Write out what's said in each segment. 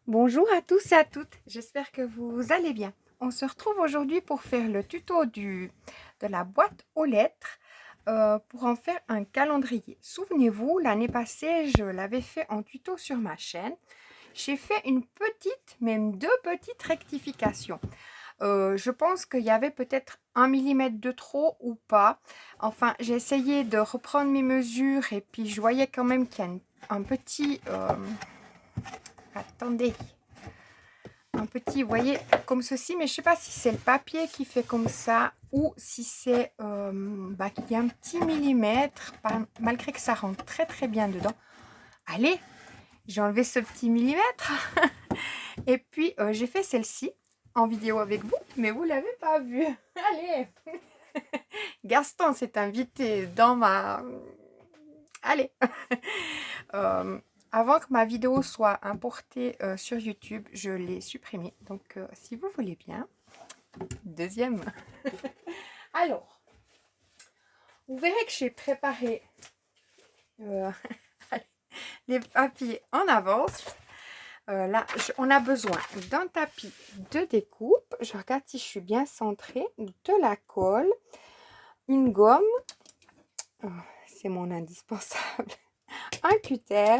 Bonjour à tous et à toutes, j'espère que vous allez bien. On se retrouve aujourd'hui pour faire le tuto de la boîte aux lettres pour en faire un calendrier. Souvenez-vous, l'année passée, je l'avais fait en tuto sur ma chaîne. J'ai fait une petite, même deux petites rectifications. Je pense qu'il y avait peut-être 1 mm de trop ou pas. Enfin, j'ai essayé de reprendre mes mesures et puis je voyais quand même qu'il y a un petit... attendez, un petit, vous voyez, comme ceci, mais je ne sais pas si c'est le papier qui fait comme ça ou si c'est qu'il y a un petit millimètre, malgré que ça rentre très très bien dedans. Allez, j'ai enlevé ce petit millimètre. Et puis, j'ai fait celle-ci en vidéo avec vous, mais vous ne l'avez pas vue. Allez, Gaston s'est invité dans ma... Allez avant que ma vidéo soit importée sur YouTube, je l'ai supprimée. Donc, si vous voulez bien, deuxième. Alors, vous verrez que j'ai préparé les papiers en avance. Là, on a besoin d'un tapis de découpe. Je regarde si je suis bien centrée. De la colle, une gomme. C'est mon indispensable. Un cutter,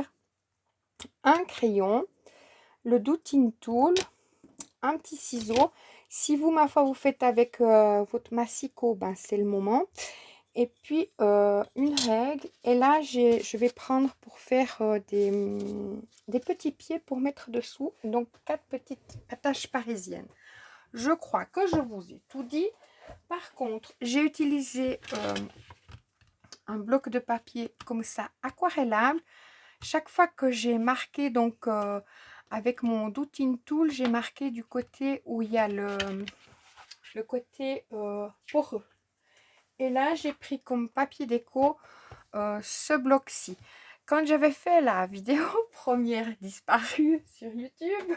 un crayon, le Doodle Tool, un petit ciseau. Si vous, ma foi, vous faites avec votre massicot, ben, c'est le moment. Et puis, une règle. Et là, je vais prendre pour faire des petits pieds pour mettre dessous. Donc, 4 petites attaches parisiennes. Je crois que je vous ai tout dit. Par contre, j'ai utilisé un bloc de papier comme ça, aquarellable. Chaque fois que j'ai marqué, donc avec mon Doodle Tool, j'ai marqué du côté où il y a le côté poreux. Et là, j'ai pris comme papier déco ce bloc-ci. Quand j'avais fait la vidéo première disparue sur YouTube,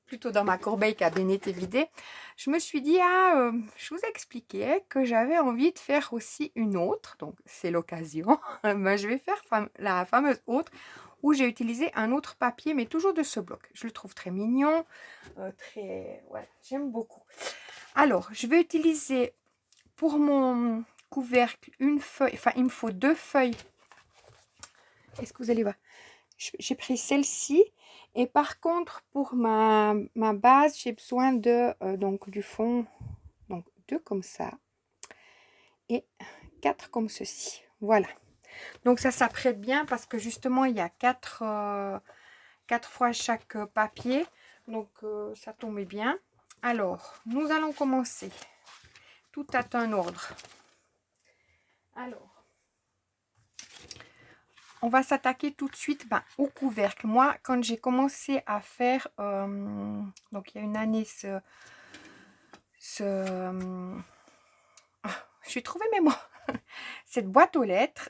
plutôt dans ma corbeille qui a bien été vidée, je me suis dit, je vous expliquais que j'avais envie de faire aussi une autre, donc c'est l'occasion. Ben, je vais faire la fameuse autre où j'ai utilisé un autre papier, mais toujours de ce bloc. Je le trouve très mignon, très... Ouais, j'aime beaucoup. Alors, je vais utiliser pour mon couvercle une feuille, enfin il me faut 2 feuilles. Est-ce que vous allez voir? J'ai pris celle-ci. Et par contre, pour ma base, j'ai besoin de donc du fond, donc 2 comme ça et 4 comme ceci. Voilà. Donc ça s'apprête bien parce que justement il y a 4 fois chaque papier. Donc ça tombe bien. Alors, nous allons commencer. Tout a un ordre. Alors, on va s'attaquer tout de suite au couvercle. Moi, quand j'ai commencé à faire, donc il y a une année, je suis trouvée mes mots. Cette boîte aux lettres,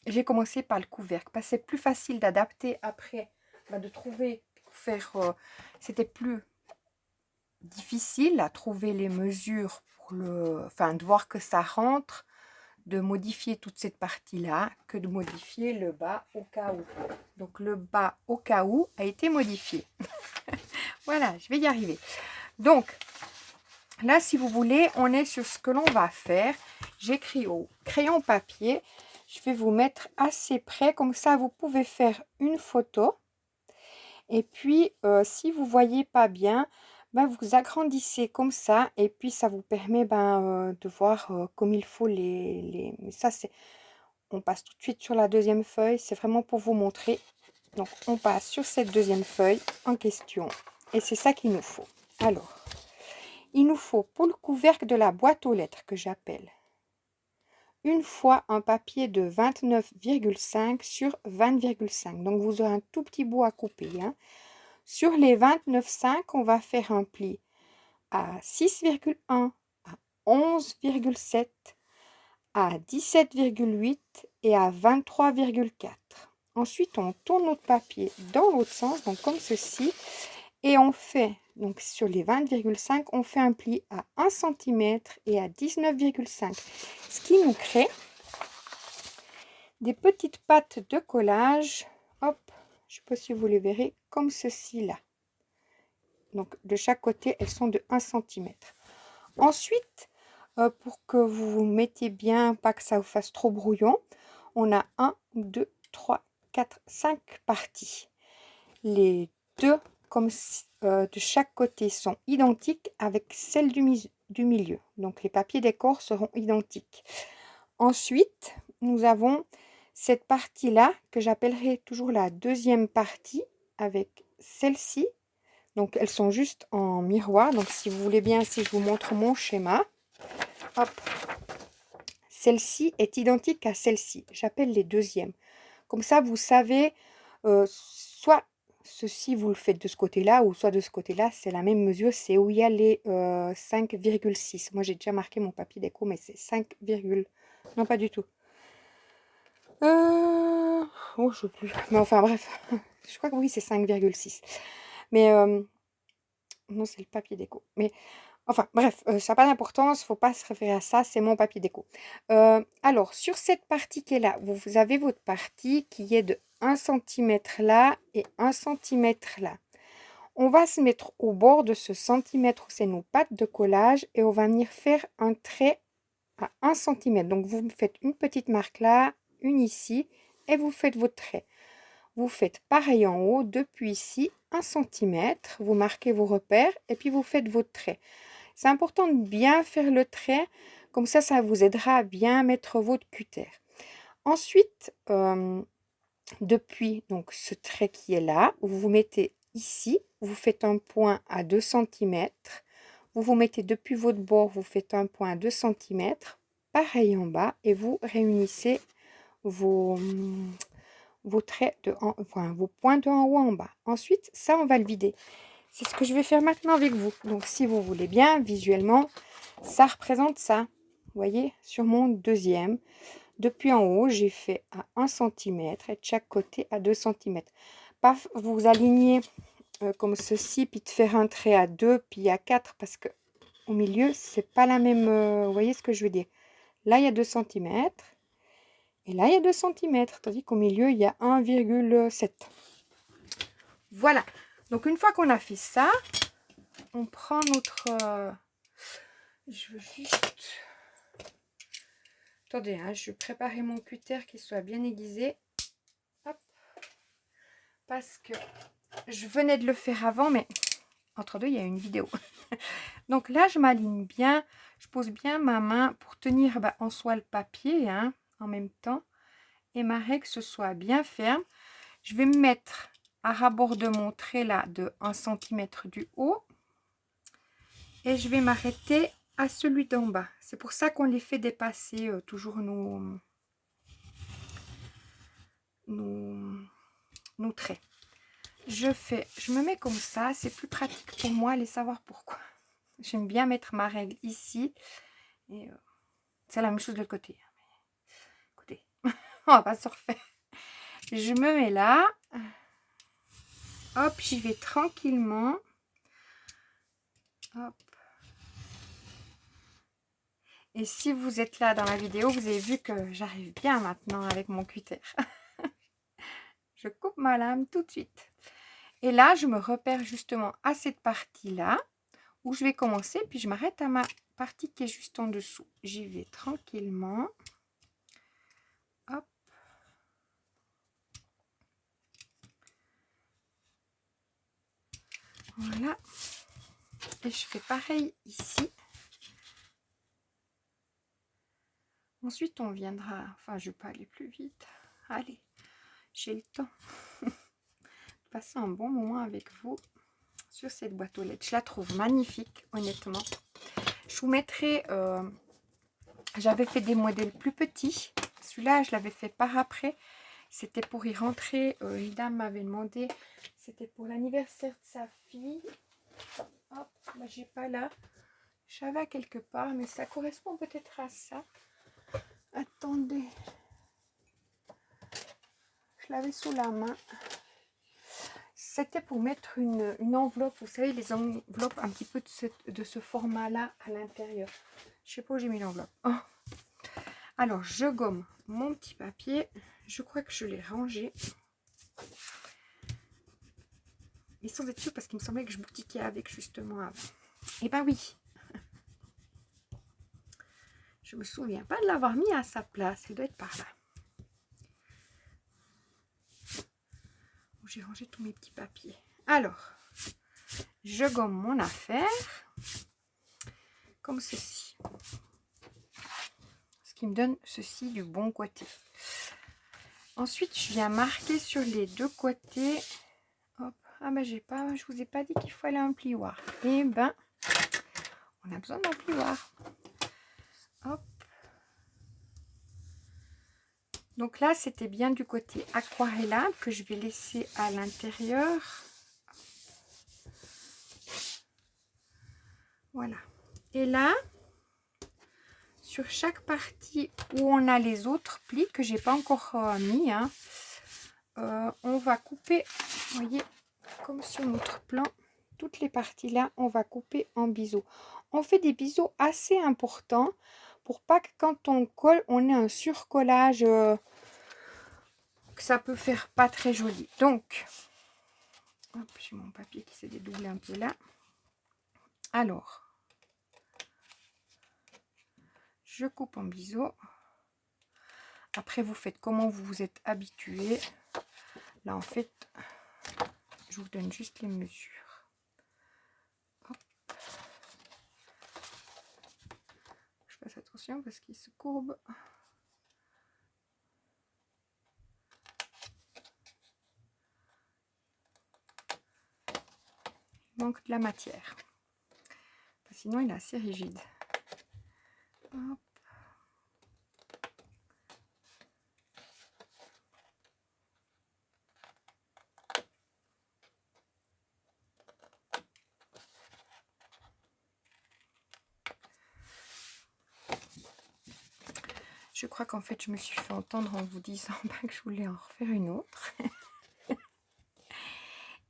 j'ai commencé par le couvercle parce que c'est plus facile d'adapter après, de trouver, pour faire, c'était plus difficile à trouver les mesures pour de voir que ça rentre, de modifier toute cette partie-là que de modifier le bas au cas où. Donc le bas au cas où a été modifié. Voilà, je vais y arriver. Donc là, si vous voulez, on est sur ce que l'on va faire. J'écris au crayon papier. Je vais vous mettre assez près, comme ça vous pouvez faire une photo. Et puis, si vous voyez pas bien, vous agrandissez comme ça et puis ça vous permet de voir comme il faut mais ça c'est... On passe tout de suite sur la deuxième feuille. C'est vraiment pour vous montrer. Donc, on passe sur cette deuxième feuille en question. Et c'est ça qu'il nous faut. Alors, il nous faut pour le couvercle de la boîte aux lettres que j'appelle une fois un papier de 29,5 sur 20,5. Donc, vous aurez un tout petit bout à couper. Hein. Sur les 29,5, on va faire un pli à 6,1, à 11,7, à 17,8 et à 23,4. Ensuite, on tourne notre papier dans l'autre sens, donc comme ceci, et on fait, donc sur les 20,5, on fait un pli à 1 cm et à 19,5, ce qui nous crée des petites pattes de collage, hop, je ne sais pas si vous les verrez, comme ceci là. Donc de chaque côté, elles sont de 1 centimètre. Ensuite, pour que vous vous mettiez bien, pas que ça vous fasse trop brouillon, on a 1, 2, 3, 4, 5 parties. Les deux de chaque côté sont identiques avec celle du milieu. Donc les papiers décor seront identiques. Ensuite, nous avons cette partie-là que j'appellerai toujours la deuxième partie avec celle-ci. Donc elles sont juste en miroir. Donc si vous voulez bien, si je vous montre mon schéma, hop, celle-ci est identique à celle-ci. J'appelle les deuxièmes. Comme ça, vous savez, soit ceci, vous le faites de ce côté-là, ou soit de ce côté-là, c'est la même mesure, c'est où il y a les 5,6. Moi, j'ai déjà marqué mon papier déco, mais c'est 5, non, pas du tout. Oh, je sais plus. Mais enfin, bref, je crois que oui, c'est 5,6. Mais non, c'est le papier déco. Mais enfin, bref, ça n'a pas d'importance, il ne faut pas se référer à ça, c'est mon papier déco. Alors, sur cette partie qui est là, vous avez votre partie qui est de 1 cm là et 1 cm là. On va se mettre au bord de ce centimètre où c'est nos pattes de collage et on va venir faire un trait à 1 cm. Donc, vous faites une petite marque là, une ici et vous faites votre trait. Vous faites pareil en haut, depuis ici, 1 cm, vous marquez vos repères et puis vous faites votre trait. C'est important de bien faire le trait, comme ça vous aidera à bien mettre votre cutter. Ensuite, depuis donc ce trait qui est là, vous vous mettez ici, vous faites un point à 2 cm, vous vous mettez depuis votre bord, vous faites un point à 2 cm, pareil en bas, et vous réunissez vos traits enfin, vos points de en haut en bas. Ensuite, ça, on va le vider. C'est ce que je vais faire maintenant avec vous. Donc, si vous voulez bien, visuellement, ça représente ça. Vous voyez, sur mon deuxième. Depuis en haut, j'ai fait à 1 cm et de chaque côté à 2 cm. Pas vous aligner comme ceci, puis de faire un trait à 2, puis à 4, parce que au milieu, c'est pas la même... vous voyez ce que je veux dire? Là, il y a 2 cm. Et là, il y a 2 cm, tandis qu'au milieu, il y a 1,7. Voilà. Donc, une fois qu'on a fait ça, on prend notre... je veux juste... Attendez, hein, je vais préparer mon cutter qui soit bien aiguisé. Hop. Parce que je venais de le faire avant, mais entre deux, il y a une vidéo. Donc là, je m'aligne bien. Je pose bien ma main pour tenir en soi le papier, hein, en même temps. Et ma règle, ce soit bien ferme. Je vais me mettre à rabord de mon trait là de 1 cm du haut. Et je vais m'arrêter à celui d'en bas. C'est pour ça qu'on les fait dépasser toujours nos traits. Je me mets comme ça, c'est plus pratique pour moi, allez savoir pourquoi. J'aime bien mettre ma règle ici. Et c'est la même chose de l'autre côté. Écoutez, on va pas se refaire. Je me mets là. Hop, j'y vais tranquillement. Hop. Et si vous êtes là dans la vidéo, vous avez vu que j'arrive bien maintenant avec mon cutter. Je coupe ma lame tout de suite. Et là, je me repère justement à cette partie-là où je vais commencer. Puis je m'arrête à ma partie qui est juste en dessous. J'y vais tranquillement. Hop. Voilà. Et je fais pareil ici. Ensuite, on viendra... Enfin, je ne vais pas aller plus vite. Allez, j'ai le temps. Passer un bon moment avec vous sur cette boîte aux lettres. Je la trouve magnifique, honnêtement. Je vous mettrai... j'avais fait des modèles plus petits. Celui-là, je l'avais fait par après. C'était pour y rentrer. Une dame m'avait demandé. C'était pour l'anniversaire de sa fille. Hop, là, j'ai pas là. J'avais quelque part, mais ça correspond peut-être à ça. Attendez. Je l'avais sous la main. C'était pour mettre une enveloppe. Vous savez, les enveloppes un petit peu de ce format-là à l'intérieur. Je sais pas où j'ai mis l'enveloppe. Oh. Alors, je gomme mon petit papier. Je crois que je l'ai rangé. Et sans être sûre, parce qu'il me semblait que je boutiquais avec justement avant. Et ben oui. Je me souviens pas de l'avoir mis à sa place. Elle doit être par là. J'ai rangé tous mes petits papiers. Alors, je gomme mon affaire comme ceci. Ce qui me donne ceci du bon côté. Ensuite, je viens marquer sur les deux côtés. Hop. Ah ben je vous ai pas dit qu'il fallait un plioir. Et ben, on a besoin d'un plioir. Hop. Donc là, c'était bien du côté aquarellable que je vais laisser à l'intérieur. Voilà. Et là, sur chaque partie où on a les autres plis que j'ai pas encore mis, hein, on va couper, vous voyez, comme sur notre plan, toutes les parties là, on va couper en biseau. On fait des biseaux assez importants pour pas que quand on colle, on ait un surcollage que ça peut faire pas très joli. Donc, j'ai mon papier qui s'est dédoublé un peu là. Alors, je coupe en biseau. Après, vous faites comment vous vous êtes habitué. Là, en fait, je vous donne juste les mesures. Hop. Je fasse attention parce qu'il se courbe. Il manque de la matière. Sinon, il est assez rigide. Hop. Je crois qu'en fait, je me suis fait entendre en vous disant que je voulais en refaire une autre.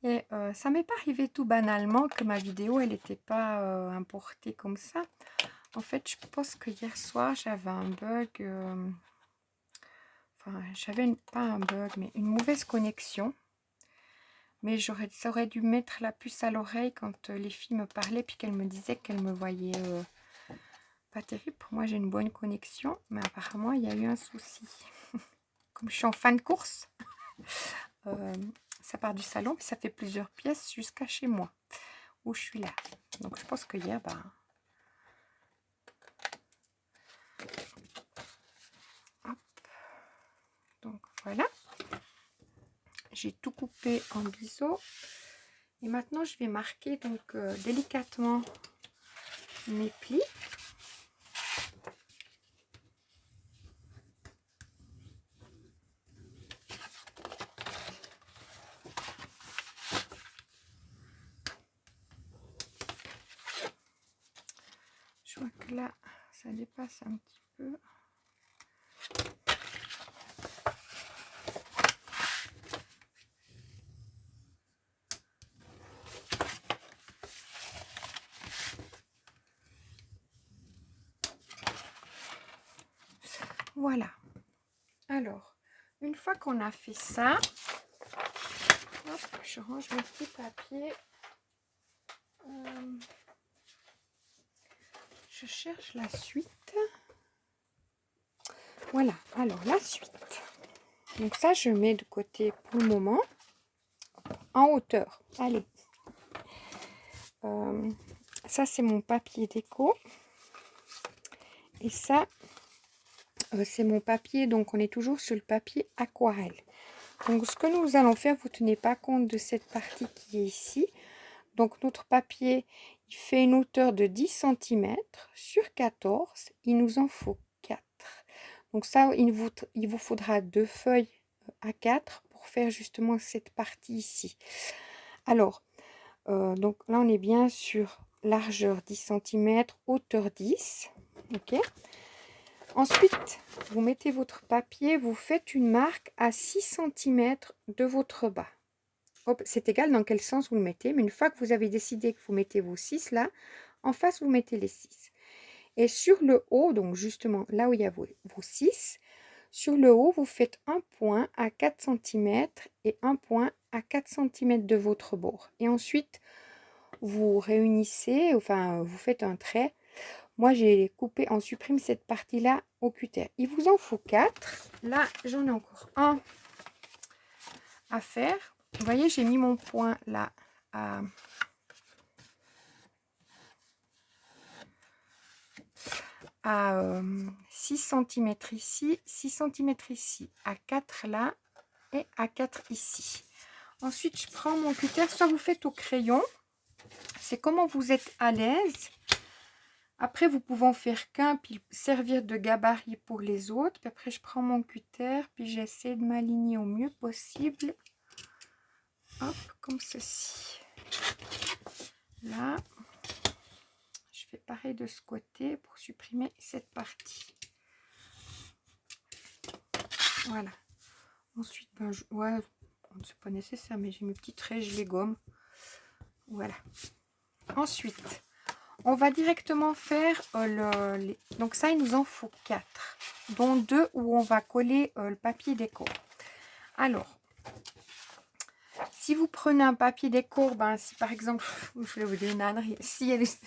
Et ça m'est pas arrivé tout banalement que ma vidéo, elle n'était pas importée comme ça. En fait, je pense que hier soir, j'avais un bug. Enfin, j'avais pas un bug, mais une mauvaise connexion. Mais ça aurait dû mettre la puce à l'oreille quand les filles me parlaient, puis qu'elles me disaient qu'elles me voyaient pas terrible. Pour moi, j'ai une bonne connexion, mais apparemment, il y a eu un souci. Comme je suis en fin de course, ça part du salon, puis ça fait plusieurs pièces jusqu'à chez moi, où je suis là. Donc, je pense que hier, hop. Donc, voilà. J'ai tout coupé en biseau. Et maintenant, je vais marquer donc délicatement mes plis. Je vois que là, ça dépasse un petit peu. Voilà. Alors, une fois qu'on a fait ça, hop, je range mes petits papiers. Je cherche la suite. Voilà, alors la suite. Donc ça, je mets de côté pour le moment, en hauteur. Allez. Ça, c'est mon papier déco. Et ça, c'est mon papier. Donc, on est toujours sur le papier aquarelle. Donc, ce que nous allons faire, vous ne tenez pas compte de cette partie qui est ici. Donc, notre papier, il fait une hauteur de 10 cm sur 14. Il nous en faut 4. Donc, ça, il vous faudra 2 feuilles A4 pour faire justement cette partie ici. Alors, donc là, on est bien sur largeur 10 cm, hauteur 10. Ok. Ensuite, vous mettez votre papier, vous faites une marque à 6 cm de votre bas. C'est égal dans quel sens vous le mettez, mais une fois que vous avez décidé que vous mettez vos 6 là, en face, vous mettez les 6. Et sur le haut, donc justement là où il y a vos 6, sur le haut, vous faites un point à 4 cm et un point à 4 cm de votre bord. Et ensuite, vous réunissez, enfin, vous faites un trait. Moi, j'ai coupé, on supprime cette partie-là au cutter. Il vous en faut 4. Là, j'en ai encore un à faire. Vous voyez, j'ai mis mon point là à 6 cm ici, 6 cm ici, à 4 là et à 4 ici. Ensuite, je prends mon cutter, soit vous faites au crayon, c'est comment vous êtes à l'aise. Après, vous pouvez en faire qu'un, puis servir de gabarit pour les autres. Puis après, je prends mon cutter, puis j'essaie de m'aligner au mieux possible. Hop, comme ceci. Là, je fais pareil de ce côté pour supprimer cette partie. Voilà. Ensuite, ben, ouais, c'est pas nécessaire, mais j'ai mes petits traits, je les gomme. Voilà. Ensuite, on va directement faire donc ça, il nous en faut 4, dont 2 où on va coller le papier décor. Alors, si vous prenez un papier décor, ben, si par exemple, je vais vous dire une ânerie, si elle est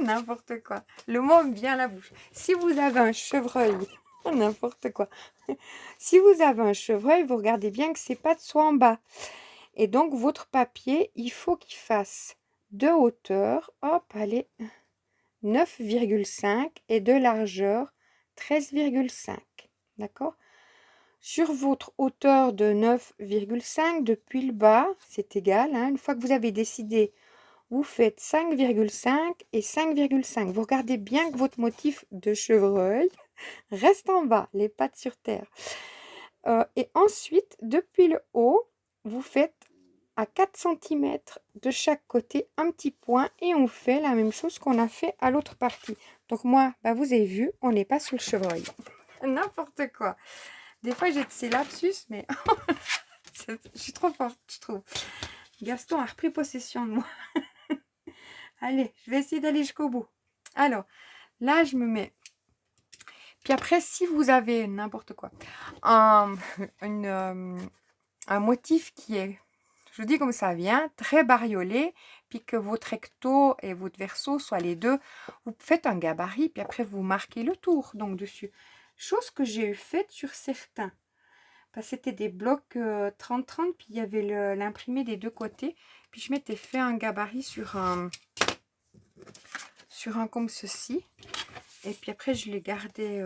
n'importe quoi, le mot me vient à la bouche. Si vous avez un chevreuil, n'importe quoi. Si vous avez un chevreuil, vous regardez bien que ses pattes soient en bas. Et donc, votre papier, il faut qu'il fasse de hauteur, hop, allez, 9,5 et de largeur 13,5. D'accord? Sur votre hauteur de 9,5 depuis le bas, c'est égal. Hein, une fois que vous avez décidé, vous faites 5,5 et 5,5. Vous regardez bien que votre motif de chevreuil reste en bas, les pattes sur terre. Et ensuite, depuis le haut, vous faites à 4 cm de chaque côté un petit point et on fait la même chose qu'on a fait à l'autre partie. Donc moi, bah vous avez vu, on n'est pas sur le chevreuil. N'importe quoi. Des fois, j'ai de ces lapsus, mais je suis trop forte, je trouve. Gaston a repris possession de moi. Allez, je vais essayer d'aller jusqu'au bout. Alors, là, je me mets. Puis après, si vous avez n'importe quoi, un motif qui est, je vous dis comme ça vient, très bariolé, puis que votre recto et votre verso soient les deux, vous faites un gabarit, puis après, vous marquez le tour, donc dessus. Chose que j'ai eu faite sur certains. Parce que c'était des blocs 30-30, puis il y avait l'imprimé des deux côtés. Puis je m'étais fait un gabarit sur un comme ceci. Et puis après, je l'ai gardé.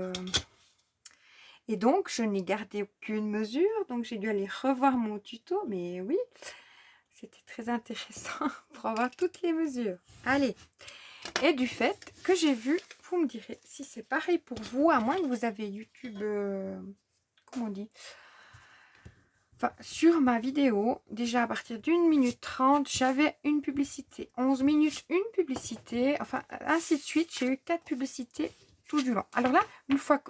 Et donc, je n'ai gardé aucune mesure. Donc, j'ai dû aller revoir mon tuto. Mais oui, c'était très intéressant pour avoir toutes les mesures. Allez. Et du fait que j'ai vu, vous me direz si c'est pareil pour vous, à moins que vous avez YouTube, comment on dit, enfin, sur ma vidéo, déjà à partir d'1 minute 30, j'avais une publicité. 11 minutes, une publicité. Enfin, ainsi de suite, j'ai eu 4 publicités tout du long. Alors là, une fois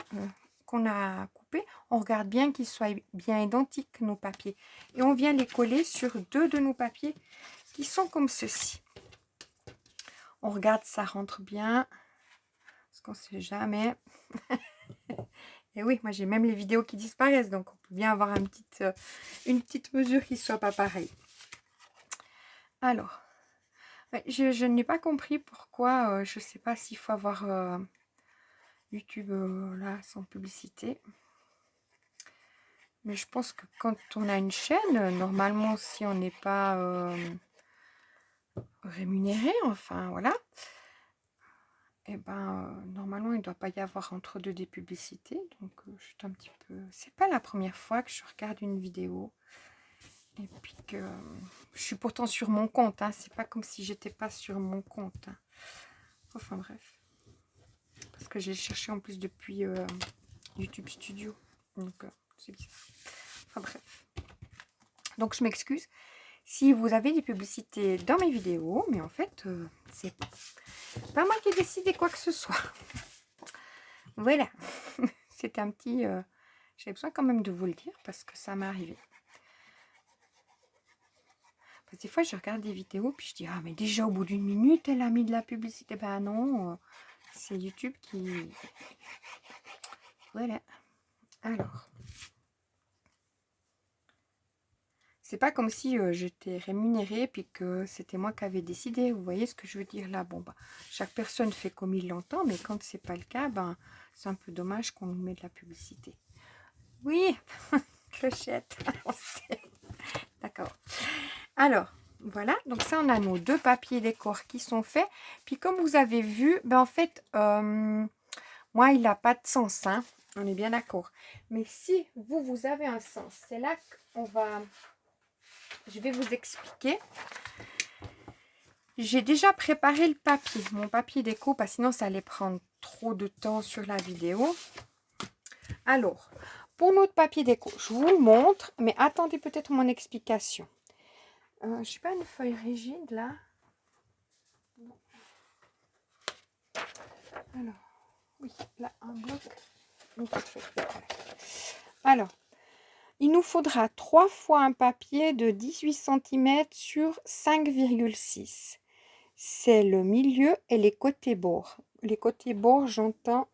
qu'on a coupé, on regarde bien qu'ils soient bien identiques, nos papiers. Et on vient les coller sur 2 de nos papiers qui sont comme ceci. On regarde, ça rentre bien. Parce qu'on ne sait jamais. Et oui, moi j'ai même les vidéos qui disparaissent. Donc on peut bien avoir une petite mesure qui ne soit pas pareille. Alors, je n'ai pas compris pourquoi. Je ne sais pas s'il faut avoir YouTube là sans publicité. Mais je pense que quand on a une chaîne, normalement si on n'est pas rémunéré, enfin voilà. Et ben normalement il ne doit pas y avoir entre deux des publicités. Donc je suis un petit peu. C'est pas la première fois que je regarde une vidéo. Et puis que je suis pourtant sur mon compte. Hein. C'est pas comme si j'étais pas sur mon compte. Hein. Enfin bref. Parce que j'ai cherché en plus depuis YouTube Studio. Donc c'est bizarre. Enfin bref. Donc je m'excuse si vous avez des publicités dans mes vidéos. Mais en fait, c'est pas moi qui ai décidé quoi que ce soit. Voilà. C'était un petit... J'avais besoin quand même de vous le dire parce que ça m'est arrivé. Parce que des fois, je regarde des vidéos puis je dis, ah mais déjà au bout d'1 minute, elle a mis de la publicité. Ben non, c'est YouTube qui... Voilà. Alors. c'est pas comme si j'étais rémunérée puis que c'était moi qui avais décidé. Vous voyez ce que je veux dire là? Bon, bah, chaque personne fait comme il l'entend, mais quand c'est pas le cas, ben, c'est un peu dommage qu'on nous mette de la publicité. Oui, clochette. D'accord. Alors, voilà. Donc ça, on a nos 2 papiers décor qui sont faits. Puis comme vous avez vu, ben en fait, moi, il n'a pas de sens, hein. On est bien d'accord. Mais si vous avez un sens, c'est là qu'on va... Je vais vous expliquer. J'ai déjà préparé le papier, mon papier déco, parce que sinon ça allait prendre trop de temps sur la vidéo. Alors, pour notre papier déco, je vous le montre, mais attendez peut-être mon explication. Je n'ai pas une feuille rigide là. Alors, oui, là, un bloc. Une petite feuille. Alors, il nous faudra 3 fois un papier de 18 cm sur 5,6. C'est le milieu et les côtés bords. Les côtés bords, j'entends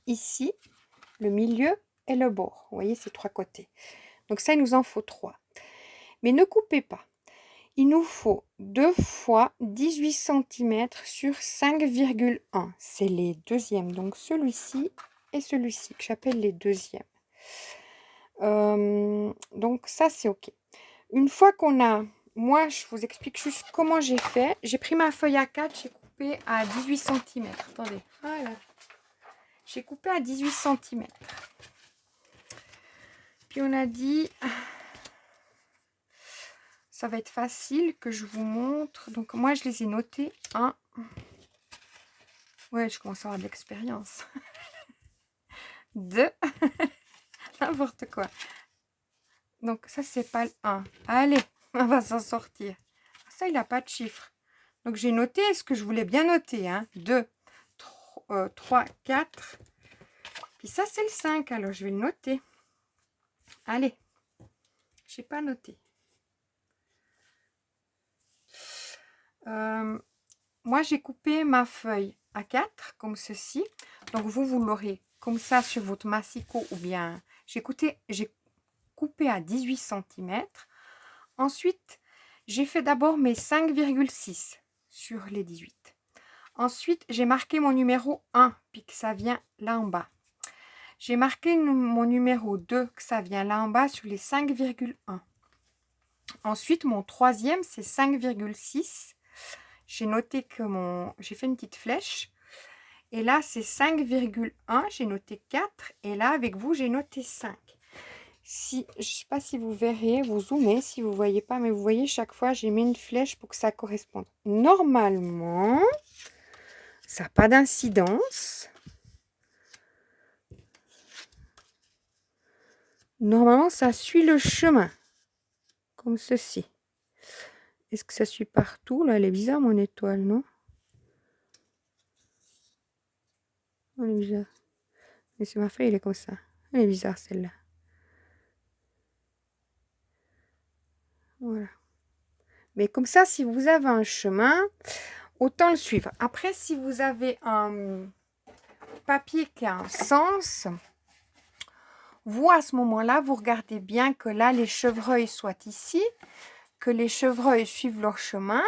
ici, le milieu et le bord. Vous voyez, ces 3 côtés. Donc ça, il nous en faut 3. Mais ne coupez pas. Il nous faut 2 fois 18 cm sur 5,1. C'est les deuxièmes. Donc celui-ci et celui-ci, que j'appelle les deuxièmes. Donc ça, c'est OK. Une fois qu'on a... Moi, je vous explique juste comment j'ai fait. J'ai pris ma feuille A4, j'ai coupé à 18 cm. Attendez. Voilà. J'ai coupé à 18 cm. Puis on a dit... Ça va être facile que je vous montre. Donc moi, je les ai notés. 1. Ouais, je commence à avoir de l'expérience. 2. N'importe quoi. Donc ça, c'est pas le 1. Allez, on va s'en sortir. Ça, il n'a pas de chiffre. Donc j'ai noté ce que je voulais bien noter. 2, 3, 4. Puis ça, c'est le 5. Alors, je vais le noter. Allez. Je n'ai pas noté. Moi, j'ai coupé ma feuille à 4, comme ceci. Donc, vous l'aurez comme ça sur votre massicot ou bien... J'ai coupé à 18 cm. Ensuite, j'ai fait d'abord mes 5,6 sur les 18. Ensuite, j'ai marqué mon numéro 1, puis que ça vient là en bas. J'ai marqué mon numéro 2, que ça vient là en bas sur les 5,1. Ensuite, mon troisième, c'est 5,6. J'ai noté que j'ai fait une petite flèche. Et là, c'est 5,1. J'ai noté 4. Et là, avec vous, j'ai noté 5. Je ne sais pas si vous verrez, vous zoomez si vous ne voyez pas, mais vous voyez, chaque fois, j'ai mis une flèche pour que ça corresponde. Normalement, ça n'a pas d'incidence. Normalement, ça suit le chemin. Comme ceci. Est-ce que ça suit partout? Là, elle est bizarre, mon étoile, non? Elle est bizarre. Mais c'est ma feuille, elle est comme ça. Elle est bizarre, celle-là. Voilà. Mais comme ça, si vous avez un chemin, autant le suivre. Après, si vous avez un papier qui a un sens, vous, à ce moment-là, vous regardez bien que là, les chevreuils soient ici, que les chevreuils suivent leur chemin.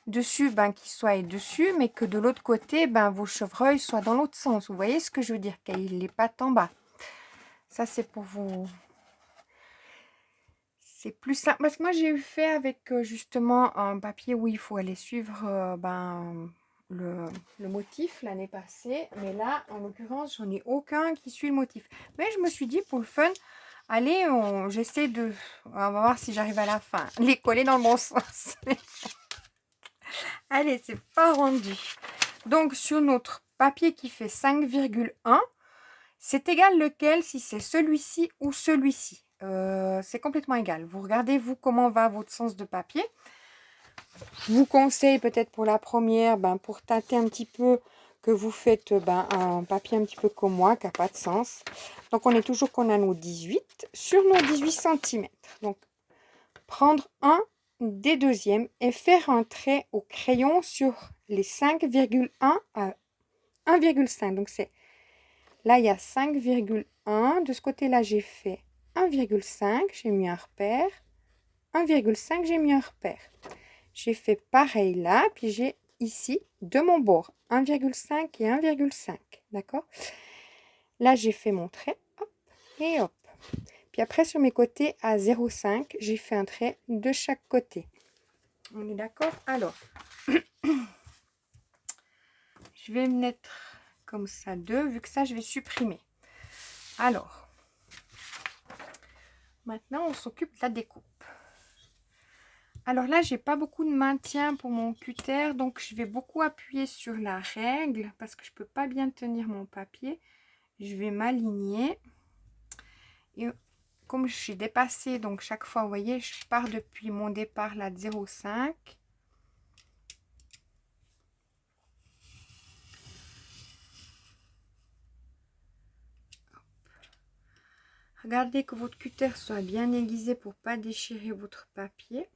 Dessus, ben, qu'ils soient dessus, mais que de l'autre côté, ben, vos chevreuils soient dans l'autre sens. Vous voyez ce que je veux dire? Qu'il y ait les pattes en bas. Ça, c'est pour vous... C'est plus simple. Parce que moi, j'ai eu fait avec justement un papier où il faut aller suivre le motif l'année passée. Mais là, en l'occurrence, j'en ai aucun qui suit le motif. Mais je me suis dit, pour le fun, allez, j'essaie de... On va voir si j'arrive à la fin. Les coller dans le bon sens. Allez, c'est pas rendu. Donc, sur notre papier qui fait 5,1, c'est égal lequel, si c'est celui-ci ou celui-ci. C'est complètement égal. Vous regardez, vous, comment va votre sens de papier. Je vous conseille peut-être pour la première, pour tâter un petit peu, que vous faites un papier un petit peu comme moi, qui n'a pas de sens. Donc, on est toujours qu'on a nos 18 sur nos 18 cm. Donc, prendre un des deuxièmes et faire un trait au crayon sur les 5,1 à 1,5. Donc, c'est là, il y a 5,1. De ce côté-là, j'ai fait 1,5, j'ai mis un repère. 1,5, j'ai mis un repère. J'ai fait pareil là, puis j'ai ici de mon bord 1,5 et 1,5. D'accord? Là, j'ai fait mon trait. Hop, et hop. Puis après, sur mes côtés, à 0,5, j'ai fait un trait de chaque côté. On est d'accord? Alors, je vais mettre comme ça 2, vu que ça, je vais supprimer. Alors, maintenant, on s'occupe de la découpe. Alors là, j'ai pas beaucoup de maintien pour mon cutter, donc je vais beaucoup appuyer sur la règle parce que je peux pas bien tenir mon papier. Je vais m'aligner. Et comme je suis dépassée, donc chaque fois, vous voyez, je pars depuis mon départ là de 0,5. Regardez que votre cutter soit bien aiguisé pour pas déchirer votre papier.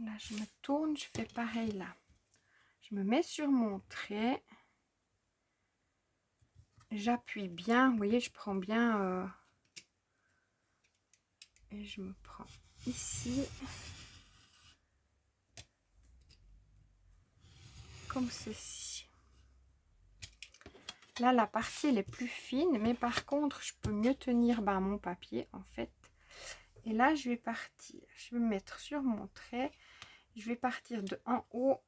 Là, je me tourne, je fais pareil là. Je me mets sur mon trait. J'appuie bien, vous voyez, je prends bien et je me prends ici comme ceci. Là, la partie elle est plus fine, mais par contre, je peux mieux tenir mon papier en fait. Et là, je vais partir, je vais me mettre sur mon trait, je vais partir de en haut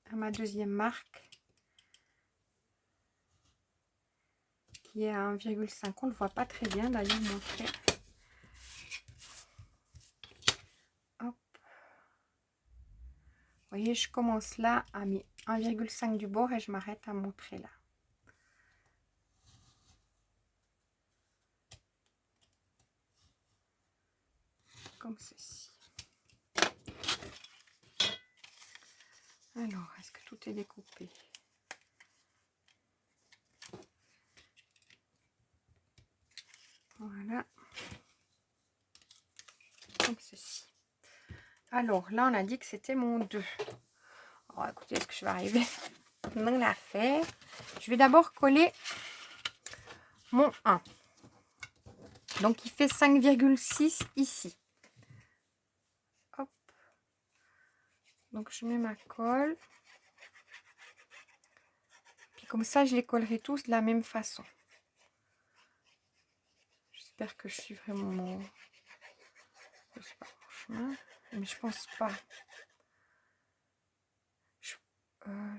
à ma deuxième marque qui est à 1,5. On ne le voit pas très bien d'ailleurs mon trait. Hop. Vous voyez, je commence là à mes 1,5 du bord et je m'arrête à mon trait là. Comme ceci. Alors, est-ce que tout est découpé? Voilà. Comme ceci. Alors, là, on a dit que c'était mon 2. Alors, écoutez, est-ce que je vais arriver dans l'affaire? Je vais d'abord coller mon 1. Donc, il fait 5,6 ici. Hop. Donc, je mets ma colle. Puis, comme ça, je les collerai tous de la même façon. J'espère que je suivrai mon chemin. Mais je pense pas.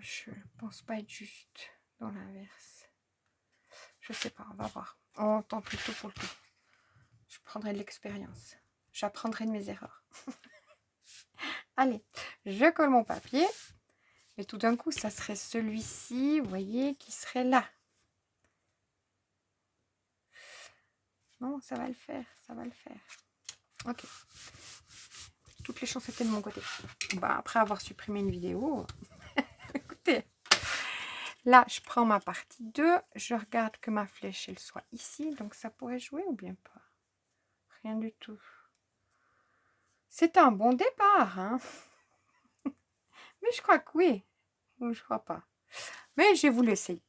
Je pense pas être juste dans l'inverse. Je sais pas, on va voir. On tente plutôt pour le coup. Je prendrai de l'expérience. J'apprendrai de mes erreurs. Allez, je colle mon papier. Et tout d'un coup, ça serait celui-ci, vous voyez, qui serait là. Non, ça va le faire, ça va le faire. Ok. Toutes les chances étaient de mon côté. Après avoir supprimé une vidéo, écoutez. Là, je prends ma partie 2. Je regarde que ma flèche, elle soit ici. Donc, ça pourrait jouer ou bien pas? Rien du tout. C'est un bon départ, hein? Mais je crois que oui. Ou je crois pas. Mais je vais vous l'essayer.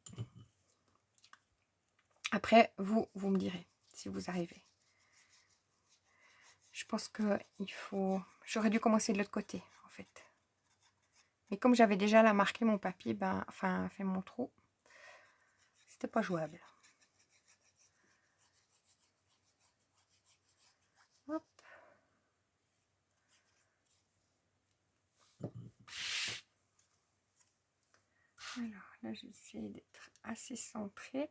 Après, vous me direz si vous arrivez. Je pense que il faut... J'aurais dû commencer de l'autre côté, en fait. Mais comme j'avais déjà là marqué mon papier, enfin, fait mon trou, c'était pas jouable. Hop. Alors, là, j'essaie d'être assez centrée.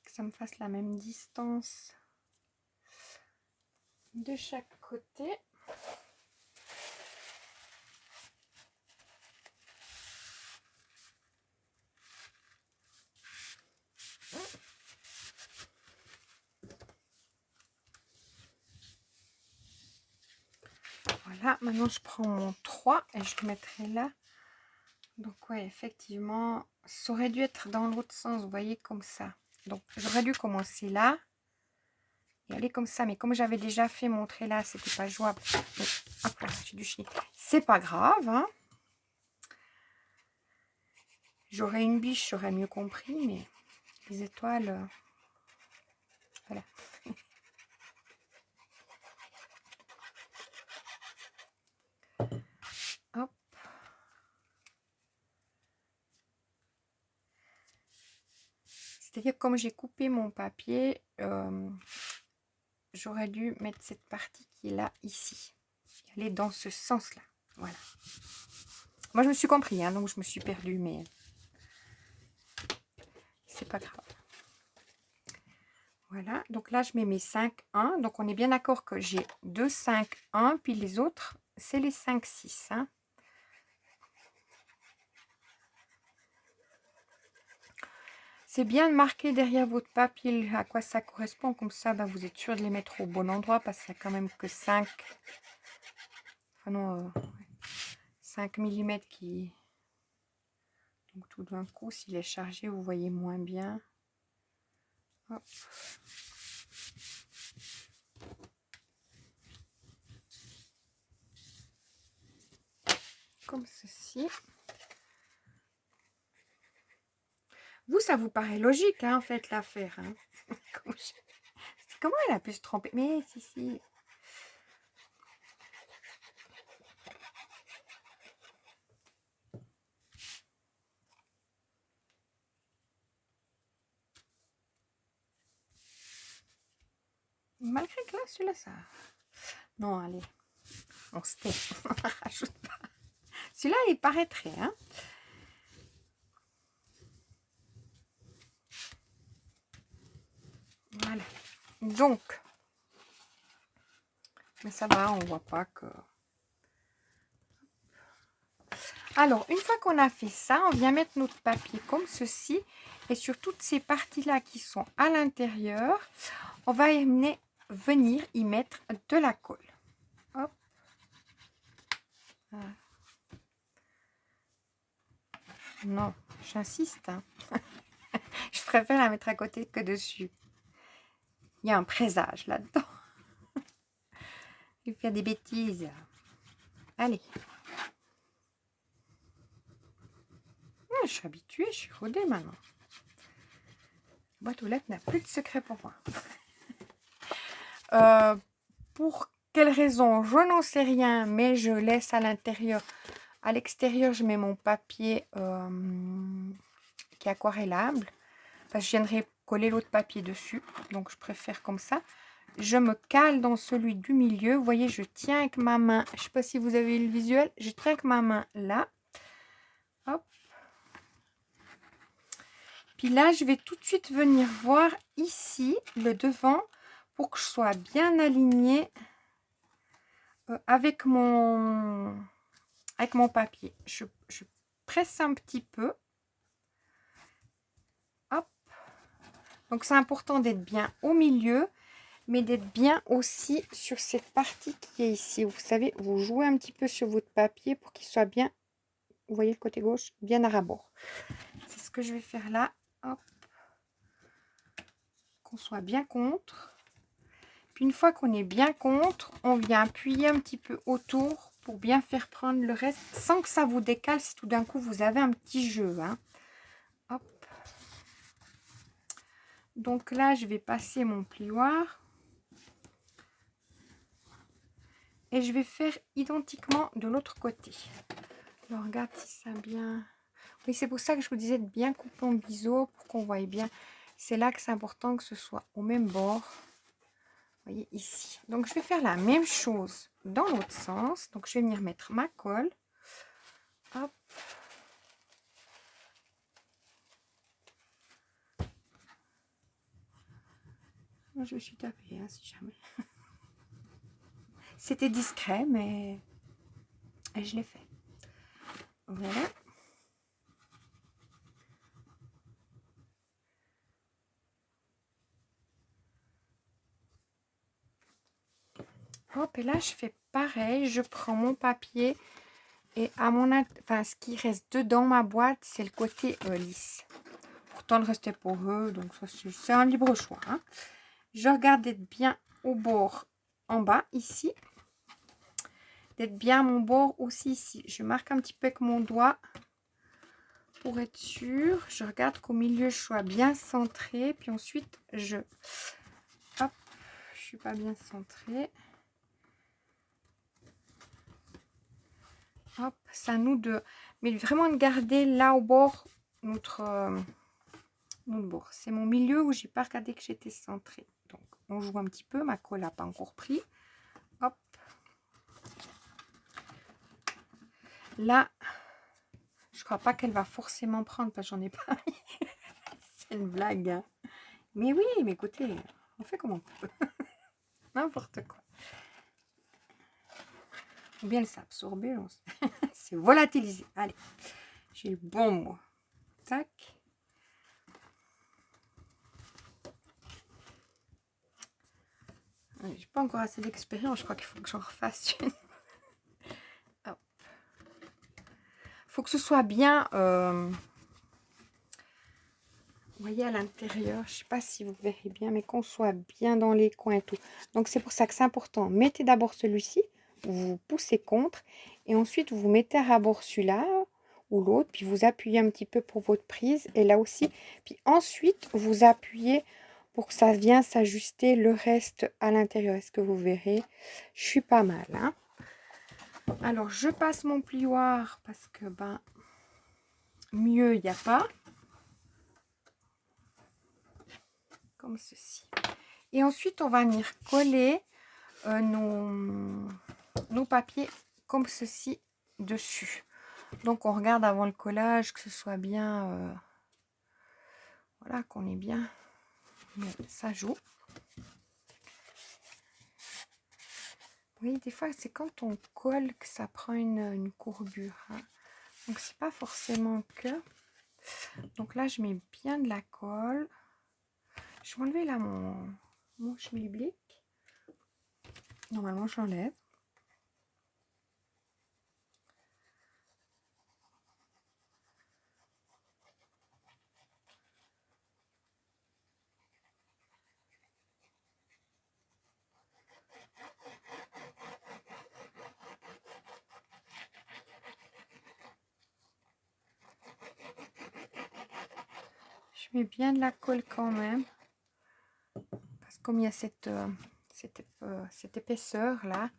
Que ça me fasse la même distance de chaque côté. Voilà, maintenant je prends mon 3 et je le mettrai là. Donc ouais, effectivement, ça aurait dû être dans l'autre sens, vous voyez, comme ça. Donc j'aurais dû commencer là et aller comme ça. Mais comme j'avais déjà fait mon trait là, c'était pas jouable. Donc, hop là, j'ai du chenille. C'est pas grave, hein. J'aurais une biche, j'aurais mieux compris, mais les étoiles, voilà. Hop. C'est-à-dire, comme j'ai coupé mon papier, j'aurais dû mettre cette partie qui est là, ici. Aller dans ce sens-là. Voilà. Moi, je me suis compris, hein, donc je me suis perdue, mais c'est pas grave. Voilà, donc là, je mets mes 5-1. Donc, on est bien d'accord que j'ai 2 5-1, puis les autres, c'est les 5-6. Hein. C'est bien de marquer derrière votre papier à quoi ça correspond. Comme ça, bah, vous êtes sûr de les mettre au bon endroit parce qu'il n'y a quand même que 5... Enfin non, 5 mm qui... Donc, tout d'un coup, s'il est chargé, vous voyez moins bien. Hop. Comme ceci. Vous, ça vous paraît logique, hein, en fait, l'affaire. Hein. Comment elle a pu se tromper? Mais si. Malgré que là, celui-là, ça... Non, allez. On se tait. On rajoute pas. Celui-là, il paraîtrait, hein. Voilà. Donc, mais ça va, on voit pas que... Alors, une fois qu'on a fait ça, on vient mettre notre papier comme ceci. Et sur toutes ces parties-là qui sont à l'intérieur, on va venir y mettre de la colle. Hop. Voilà. Non, j'insiste. Hein. Je préfère la mettre à côté que dessus. Il y a un présage là-dedans. Je vais faire des bêtises. Allez. Je suis habituée, je suis rodée maintenant. La boîte aux lettres n'a plus de secret pour moi. Pour quelle raison? Je n'en sais rien, mais je laisse à l'intérieur. À l'extérieur, je mets mon papier qui est aquarellable. Parce que je viendrai coller l'autre papier dessus. Donc, je préfère comme ça. Je me cale dans celui du milieu. Vous voyez, je tiens avec ma main. Je ne sais pas si vous avez le visuel. Je tiens avec ma main là. Hop. Puis là, je vais tout de suite venir voir ici, le devant, pour que je sois bien alignée avec mon papier. Je presse un petit peu. Hop. Donc, c'est important d'être bien au milieu, mais d'être bien aussi sur cette partie qui est ici. Vous savez, vous jouez un petit peu sur votre papier pour qu'il soit bien, vous voyez le côté gauche, bien à rabord. C'est ce que je vais faire là. Hop. Qu'on soit bien contre. Puis une fois qu'on est bien contre, on vient appuyer un petit peu autour pour bien faire prendre le reste sans que ça vous décale si tout d'un coup vous avez un petit jeu. Hein. Hop. Donc là, je vais passer mon plioir. Et je vais faire identiquement de l'autre côté. Alors, regarde si ça bien... Oui, c'est pour ça que je vous disais de bien couper en biseau pour qu'on voie bien. C'est là que c'est important que ce soit au même bord. Vous voyez ici. Donc, je vais faire la même chose dans l'autre sens. Donc, je vais venir mettre ma colle. Hop. Je me suis tapée, hein, si jamais. C'était discret, mais je l'ai fait. Voilà. Hop, et là, je fais pareil. Je prends mon papier et à enfin, ce qui reste dedans ma boîte, c'est le côté lisse. Pourtant, le reste est poreux, donc ça, c'est un libre choix. Hein. Je regarde d'être bien au bord en bas, ici. D'être bien à mon bord aussi ici. Je marque un petit peu avec mon doigt pour être sûr, je regarde qu'au milieu, je sois bien centrée. Puis ensuite, hop, je suis pas bien centrée. Hop, c'est à nous de... Mais vraiment de garder là au bord notre bord. C'est mon milieu où j'ai pas regardé que j'étais centrée. Donc, on joue un petit peu. Ma colle n'a pas encore pris. Hop. Là, je crois pas qu'elle va forcément prendre parce que j'en ai pas mis. C'est une blague. Hein. Mais oui, mais écoutez, on fait comme on peut. N'importe quoi. Ou bien elle s'est absorbée. C'est volatilisé. Allez, j'ai le bon mot. Tac. J'ai pas encore assez d'expérience. Je crois qu'il faut que j'en refasse une. Hop. Faut que ce soit bien... Vous voyez à l'intérieur, je ne sais pas si vous verrez bien, mais qu'on soit bien dans les coins et tout. Donc c'est pour ça que c'est important. Mettez d'abord celui-ci, vous poussez contre, et ensuite vous mettez à rabord celui-là ou l'autre, puis vous appuyez un petit peu pour votre prise, et là aussi. Puis ensuite, vous appuyez pour que ça vienne s'ajuster le reste à l'intérieur. Est-ce que vous verrez? Je suis pas mal. Hein. Alors, je passe mon plioir parce que, ben, mieux, il n'y a pas. Comme ceci. Et ensuite, on va venir coller nos papiers comme ceci dessus. Donc, on regarde avant le collage que ce soit bien... voilà, qu'on est bien... Mais ça joue. Oui, des fois, c'est quand on colle que ça prend une courbure. Hein. Donc, c'est pas forcément que... Donc là, je mets bien de la colle. Je vais enlever là mon schmilblick. Normalement, je l'enlève. Je mets bien de la colle quand même. Parce que comme il y a cette épaisseur là.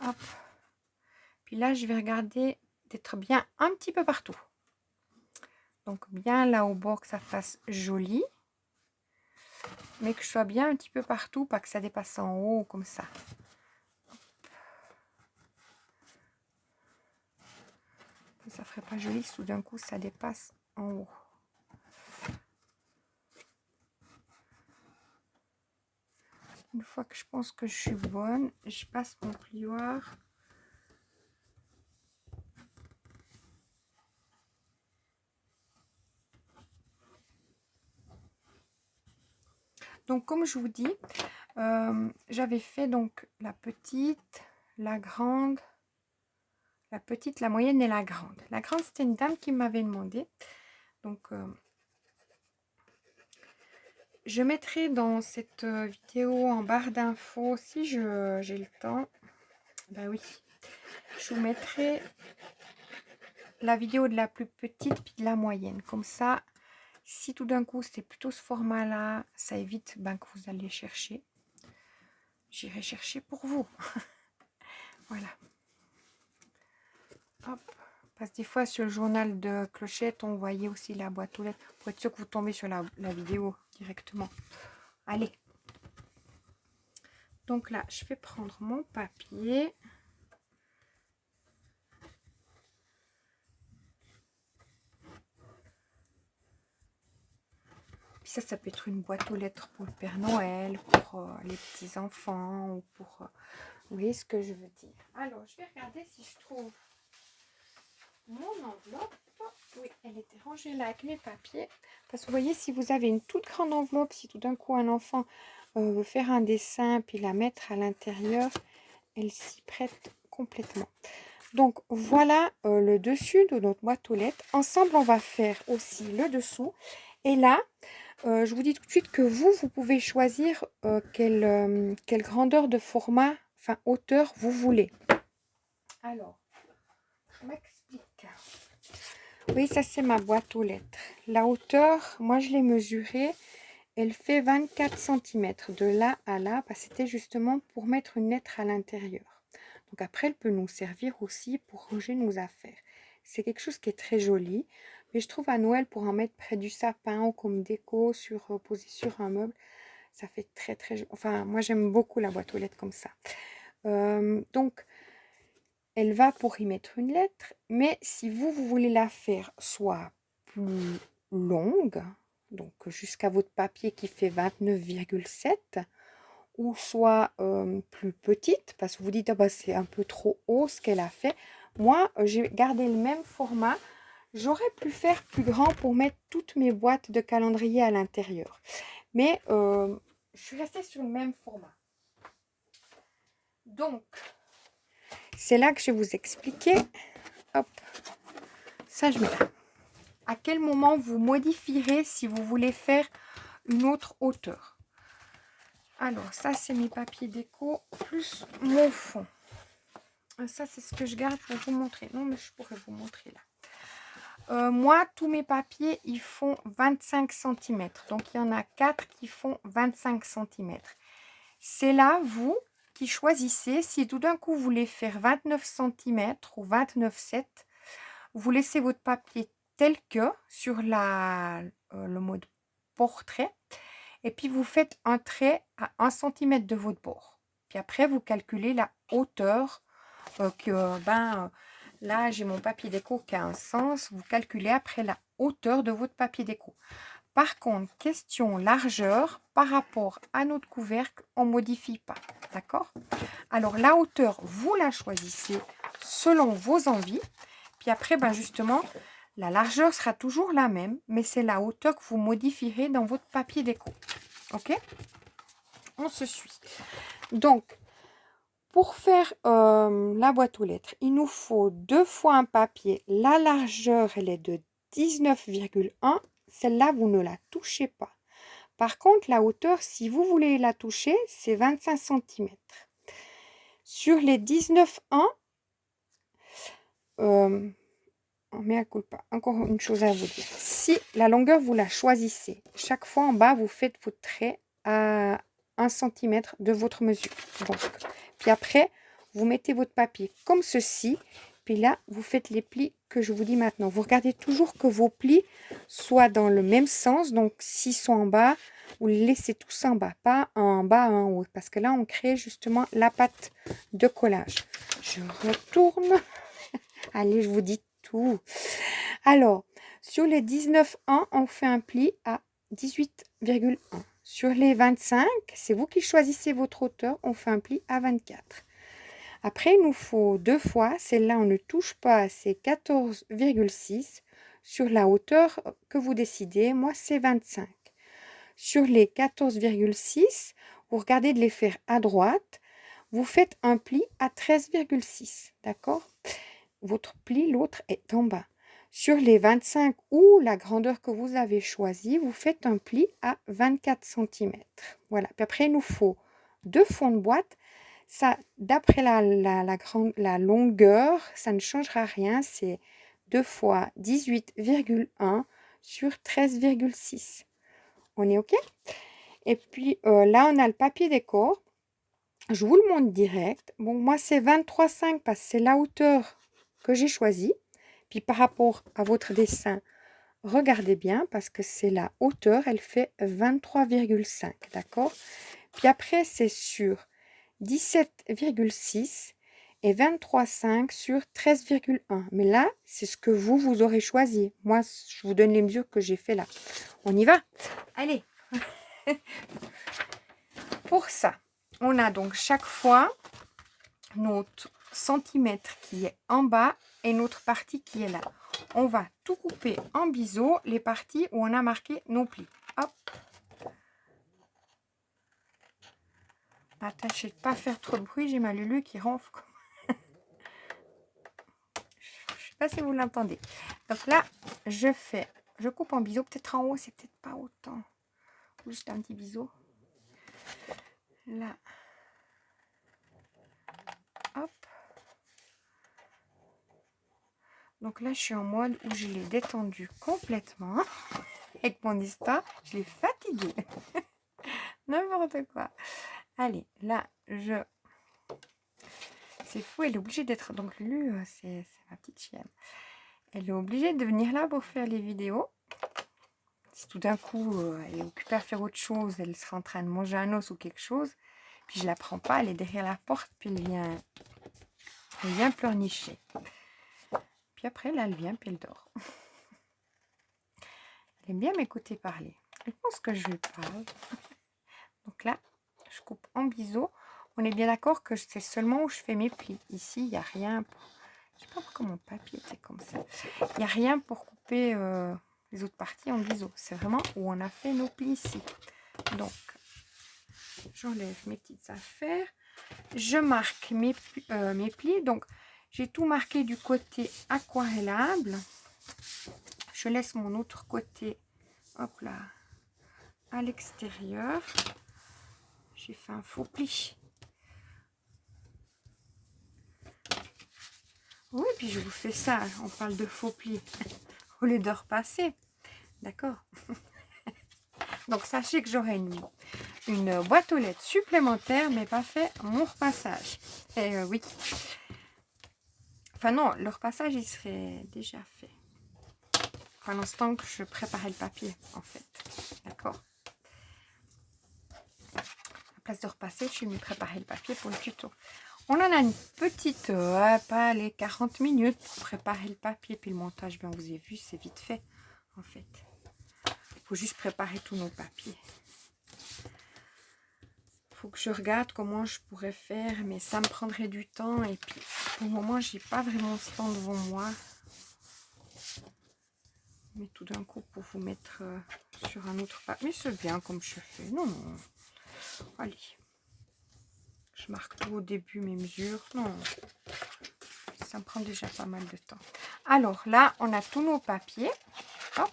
Hop. Puis là, je vais regarder d'être bien un petit peu partout. Donc bien là au bord que ça fasse joli. Mais que je sois bien un petit peu partout, pas que ça dépasse en haut comme ça. Ça ferait pas joli si tout d'un coup ça dépasse en haut. Une fois que je pense que je suis bonne, je passe mon plioir. Donc comme je vous dis, j'avais fait donc la petite, la grande, la petite, la moyenne et la grande. La grande, c'était une dame qui m'avait demandé. Donc je mettrai dans cette vidéo en barre d'infos, si j'ai le temps, ben oui, je vous mettrai la vidéo de la plus petite puis de la moyenne. Comme ça, si tout d'un coup c'est plutôt ce format-là, ça évite ben, que vous allez chercher. J'irai chercher pour vous. Voilà. Hop. Parce que des fois sur le journal de Clochette, on voyait aussi la boîte aux lettres pour être sûr que vous tombez sur la vidéo directement. Allez. Donc là, je vais prendre mon papier. Puis ça peut être une boîte aux lettres pour le Père Noël, pour les petits-enfants, ou pour... vous voyez ce que je veux dire. Alors, je vais regarder si je trouve mon enveloppe. Oui, elle était rangée là avec mes papiers. Parce que vous voyez, si vous avez une toute grande enveloppe, si tout d'un coup un enfant veut faire un dessin, puis la mettre à l'intérieur, elle s'y prête complètement. Donc, voilà le dessus de notre boîte aux lettres. Ensemble, on va faire aussi le dessous. Et là, je vous dis tout de suite que vous pouvez choisir quelle grandeur de format, enfin hauteur vous voulez. Alors, je m'explique. Oui, ça c'est ma boîte aux lettres. La hauteur, moi je l'ai mesurée, elle fait 24 centimètres de là à là, parce que c'était justement pour mettre une lettre à l'intérieur. Donc après, elle peut nous servir aussi pour ranger nos affaires. C'est quelque chose qui est très joli, mais je trouve à Noël pour en mettre près du sapin ou comme déco, posé sur un meuble, ça fait très très joli. Enfin, moi j'aime beaucoup la boîte aux lettres comme ça. Donc, elle va pour y mettre une lettre, mais si vous voulez la faire soit plus longue, donc jusqu'à votre papier qui fait 29,7, ou soit plus petite, parce que vous dites, ah bah, c'est un peu trop haut ce qu'elle a fait. Moi, j'ai gardé le même format. J'aurais pu faire plus grand pour mettre toutes mes boîtes de calendrier à l'intérieur. Mais je suis restée sur le même format. Donc, c'est là que je vais vous expliquer. Hop, ça je mets là. À quel moment vous modifierez si vous voulez faire une autre hauteur. Alors, ça c'est mes papiers déco plus mon fond. Ça c'est ce que je garde pour vous montrer. Non, mais je pourrais vous montrer là. Moi, tous mes papiers, ils font 25 cm. Donc, il y en a 4 qui font 25 cm. C'est là, vous, qui choisissez. Si tout d'un coup, vous voulez faire 29 cm ou 29,7, vous laissez votre papier tel que sur le mode portrait. Et puis, vous faites un trait à 1 cm de votre bord. Puis après, vous calculez la hauteur là, j'ai mon papier déco qui a un sens. Vous calculez après la hauteur de votre papier déco. Par contre, question largeur, par rapport à notre couvercle, on ne modifie pas. D'accord? Alors, la hauteur, vous la choisissez selon vos envies. Puis après, justement, la largeur sera toujours la même, mais c'est la hauteur que vous modifierez dans votre papier déco. OK? On se suit. Donc, pour faire la boîte aux lettres, il nous faut 2 fois un papier. La largeur, elle est de 19,1. Celle-là, vous ne la touchez pas. Par contre, la hauteur, si vous voulez la toucher, c'est 25 cm. Sur les 19,1, mea culpa, encore une chose à vous dire. Si la longueur, vous la choisissez, chaque fois en bas, vous faites votre trait à 1 cm de votre mesure. Donc, puis après, vous mettez votre papier comme ceci. Puis là, vous faites les plis que je vous dis maintenant. Vous regardez toujours que vos plis soient dans le même sens. Donc, s'ils sont en bas, vous les laissez tous en bas, pas en bas, en haut. Parce que là, on crée justement la pâte de collage. Je retourne. Allez, je vous dis tout. Alors, sur les 19,1, on fait un pli à 18,1. Sur les 25, c'est vous qui choisissez votre hauteur, on fait un pli à 24. Après, il nous faut 2 fois, celle-là, on ne touche pas, c'est 14,6. Sur la hauteur que vous décidez, moi, c'est 25. Sur les 14,6, vous regardez de les faire à droite, vous faites un pli à 13,6, d'accord? Votre pli, l'autre est en bas. Sur les 25 ou la grandeur que vous avez choisie, vous faites un pli à 24 cm. Voilà. Puis après, il nous faut 2 fonds de boîte. Ça, d'après la longueur, ça ne changera rien. C'est 2 fois 18,1 sur 13,6. On est OK? Et puis là, on a le papier décor. Je vous le montre direct. Bon, moi, c'est 23,5 parce que c'est la hauteur que j'ai choisie. Puis par rapport à votre dessin, regardez bien parce que c'est la hauteur, elle fait 23,5, d'accord? Puis après, c'est sur 17,6 et 23,5 sur 13,1. Mais là, c'est ce que vous aurez choisi. Moi, je vous donne les mesures que j'ai fait là. On y va? Allez. Pour ça, on a donc chaque fois notre centimètre qui est en bas et notre partie qui est là. On va tout couper en biseau, les parties où on a marqué nos plis. Hop. Attachez de ne pas faire trop de bruit, j'ai ma Lulu qui ronfle. Je ne sais pas si vous l'entendez. Donc là, je coupe en biseau. Peut-être en haut, c'est peut-être pas autant. Juste un petit biseau. Là. Hop. Donc là, je suis en mode où je l'ai détendu complètement. Avec mon histoire, je l'ai fatigué. N'importe quoi. Allez, là, c'est fou, elle est obligée d'être... Donc Lulu, c'est ma petite chienne. Elle est obligée de venir là pour faire les vidéos. Si tout d'un coup, elle est occupée à faire autre chose, elle sera en train de manger un os ou quelque chose, puis je la prends pas, elle est derrière la porte, puis elle vient pleurnicher. Puis après, là, elle vient, puis elle dort. Elle aime bien m'écouter parler. Elle pense que je lui parle. Donc là, je coupe en biseau. On est bien d'accord que c'est seulement où je fais mes plis. Ici, il n'y a rien. Je ne sais pas pourquoi mon papier était comme ça. Il n'y a rien pour couper les autres parties en biseau. C'est vraiment où on a fait nos plis ici. Donc, j'enlève mes petites affaires. Je marque mes plis. Donc, j'ai tout marqué du côté aquarellable. Je laisse mon autre côté, hop là, à l'extérieur. J'ai fait un faux pli. Oui, puis je vous fais ça. On parle de faux pli au lieu de repasser. D'accord. Donc, sachez que j'aurai une boîte aux lettres supplémentaire, mais pas fait mon repassage. Et oui. Enfin non, le repassage, il serait déjà fait. Pendant ce temps que je préparais le papier, en fait. D'accord. À la place de repasser, je suis venue préparer le papier pour le tuto. On en a une petite, pas les 40 minutes pour préparer le papier. Puis le montage, bien vous avez vu, c'est vite fait, en fait. Il faut juste préparer tous nos papiers. Il faut que je regarde comment je pourrais faire, mais ça me prendrait du temps. Et puis, pour le moment, j'ai pas vraiment ce temps devant moi. Mais tout d'un coup, pour vous mettre sur un autre papier. Mais c'est bien comme je fais. Non, non. Allez. Je marque tout au début, mes mesures. Non. Ça me prend déjà pas mal de temps. Alors là, on a tous nos papiers. Hop.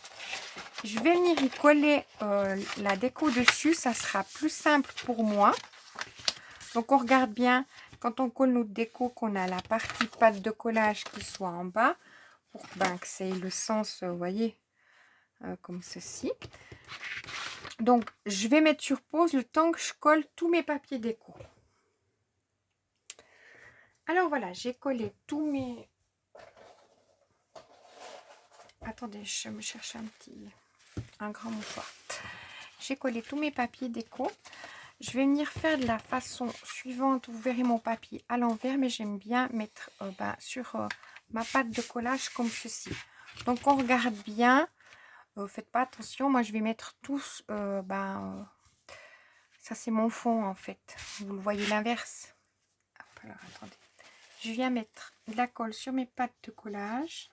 Je vais venir y coller la déco dessus. Ça sera plus simple pour moi. Donc, on regarde bien, quand on colle notre déco, qu'on a la partie pâte de collage qui soit en bas. Pour que ça ait le sens, vous voyez, comme ceci. Donc, je vais mettre sur pause le temps que je colle tous mes papiers déco. Alors, voilà, j'ai collé tous mes... Attendez, je me cherche un grand mouchoir. J'ai collé tous mes papiers déco. Je vais venir faire de la façon suivante. Vous verrez mon papier à l'envers, mais j'aime bien mettre sur ma pâte de collage comme ceci. Donc, on regarde bien. Faites pas attention. Moi, je vais mettre tous... ça, c'est mon fond, en fait. Vous le voyez l'inverse. Alors, attendez. Je viens mettre de la colle sur mes pâtes de collage.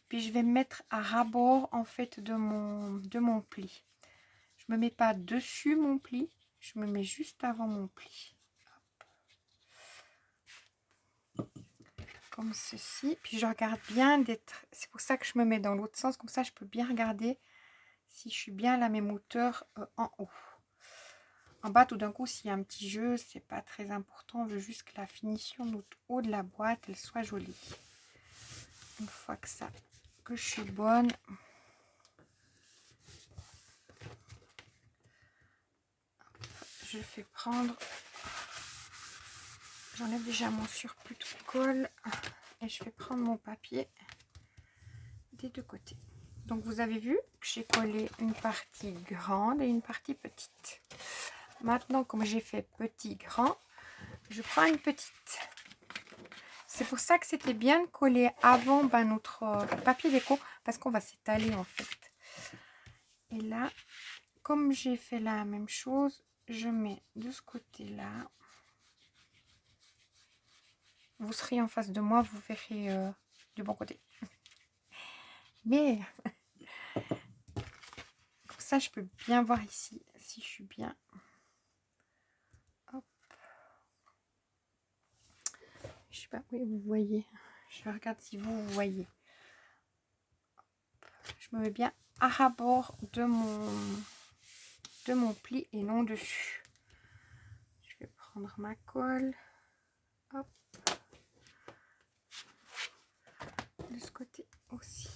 Puis, je vais me mettre à ras-bord, en fait, de mon pli. Je me mets pas dessus mon pli, je me mets juste avant mon pli. Hop. Comme ceci. Puis je regarde bien d'être... C'est pour ça que je me mets dans l'autre sens. Comme ça, je peux bien regarder si je suis bien à la même hauteur en haut. En bas, tout d'un coup, s'il y a un petit jeu, c'est pas très important. On veut juste que la finition de notre haut de la boîte, elle soit jolie. Une fois que je suis bonne... Je fais prendre, j'enlève déjà mon surplus de colle et je vais prendre mon papier des deux côtés. Donc vous avez vu que j'ai collé une partie grande et une partie petite. Maintenant, comme j'ai fait petit grand, je prends une petite. C'est pour ça que c'était bien de coller avant notre papier déco, parce qu'on va s'étaler en fait. Et là, comme j'ai fait la même chose, je mets de ce côté-là. Vous serez en face de moi, vous verrez du bon côté. Mais comme ça, je peux bien voir ici si je suis bien. Hop. Je sais pas, oui, vous voyez. Je regarde si vous voyez. Hop. Je me mets bien à ras-bord de mon pli et non dessus. Je vais prendre ma colle. Hop. de ce côté aussi.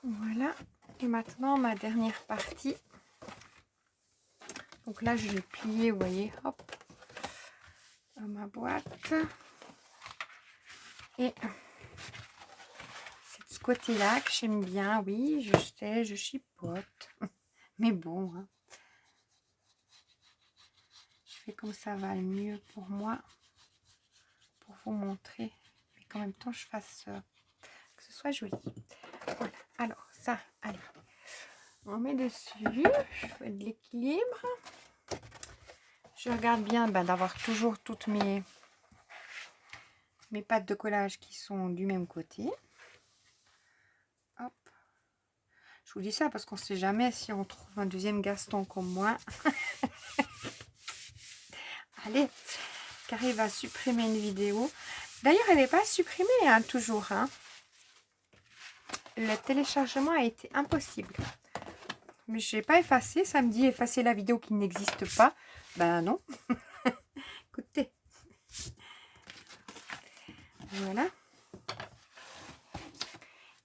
Voilà. Et maintenant, ma dernière partie. Donc là, je l'ai plié, vous voyez, hop, dans ma boîte. Et c'est de ce côté-là que j'aime bien. Oui, je sais, je chipote. Mais bon, hein. Je fais comme ça va le mieux pour moi. Pour vous montrer. Mais qu'en même temps, je fasse que ce soit joli. Voilà. Alors, ça, allez. On met dessus. Je fais de l'équilibre. Je regarde bien d'avoir toujours toutes mes pattes de collage qui sont du même côté. Hop. Je vous dis ça parce qu'on ne sait jamais si on trouve un deuxième Gaston comme moi. Allez, qui arrive à supprimer une vidéo. D'ailleurs, elle n'est pas supprimée, hein, toujours. Hein. Le téléchargement a été impossible. Mais je n'ai pas effacé. Ça me dit effacer la vidéo qui n'existe pas. Ben non. Écoutez. Voilà.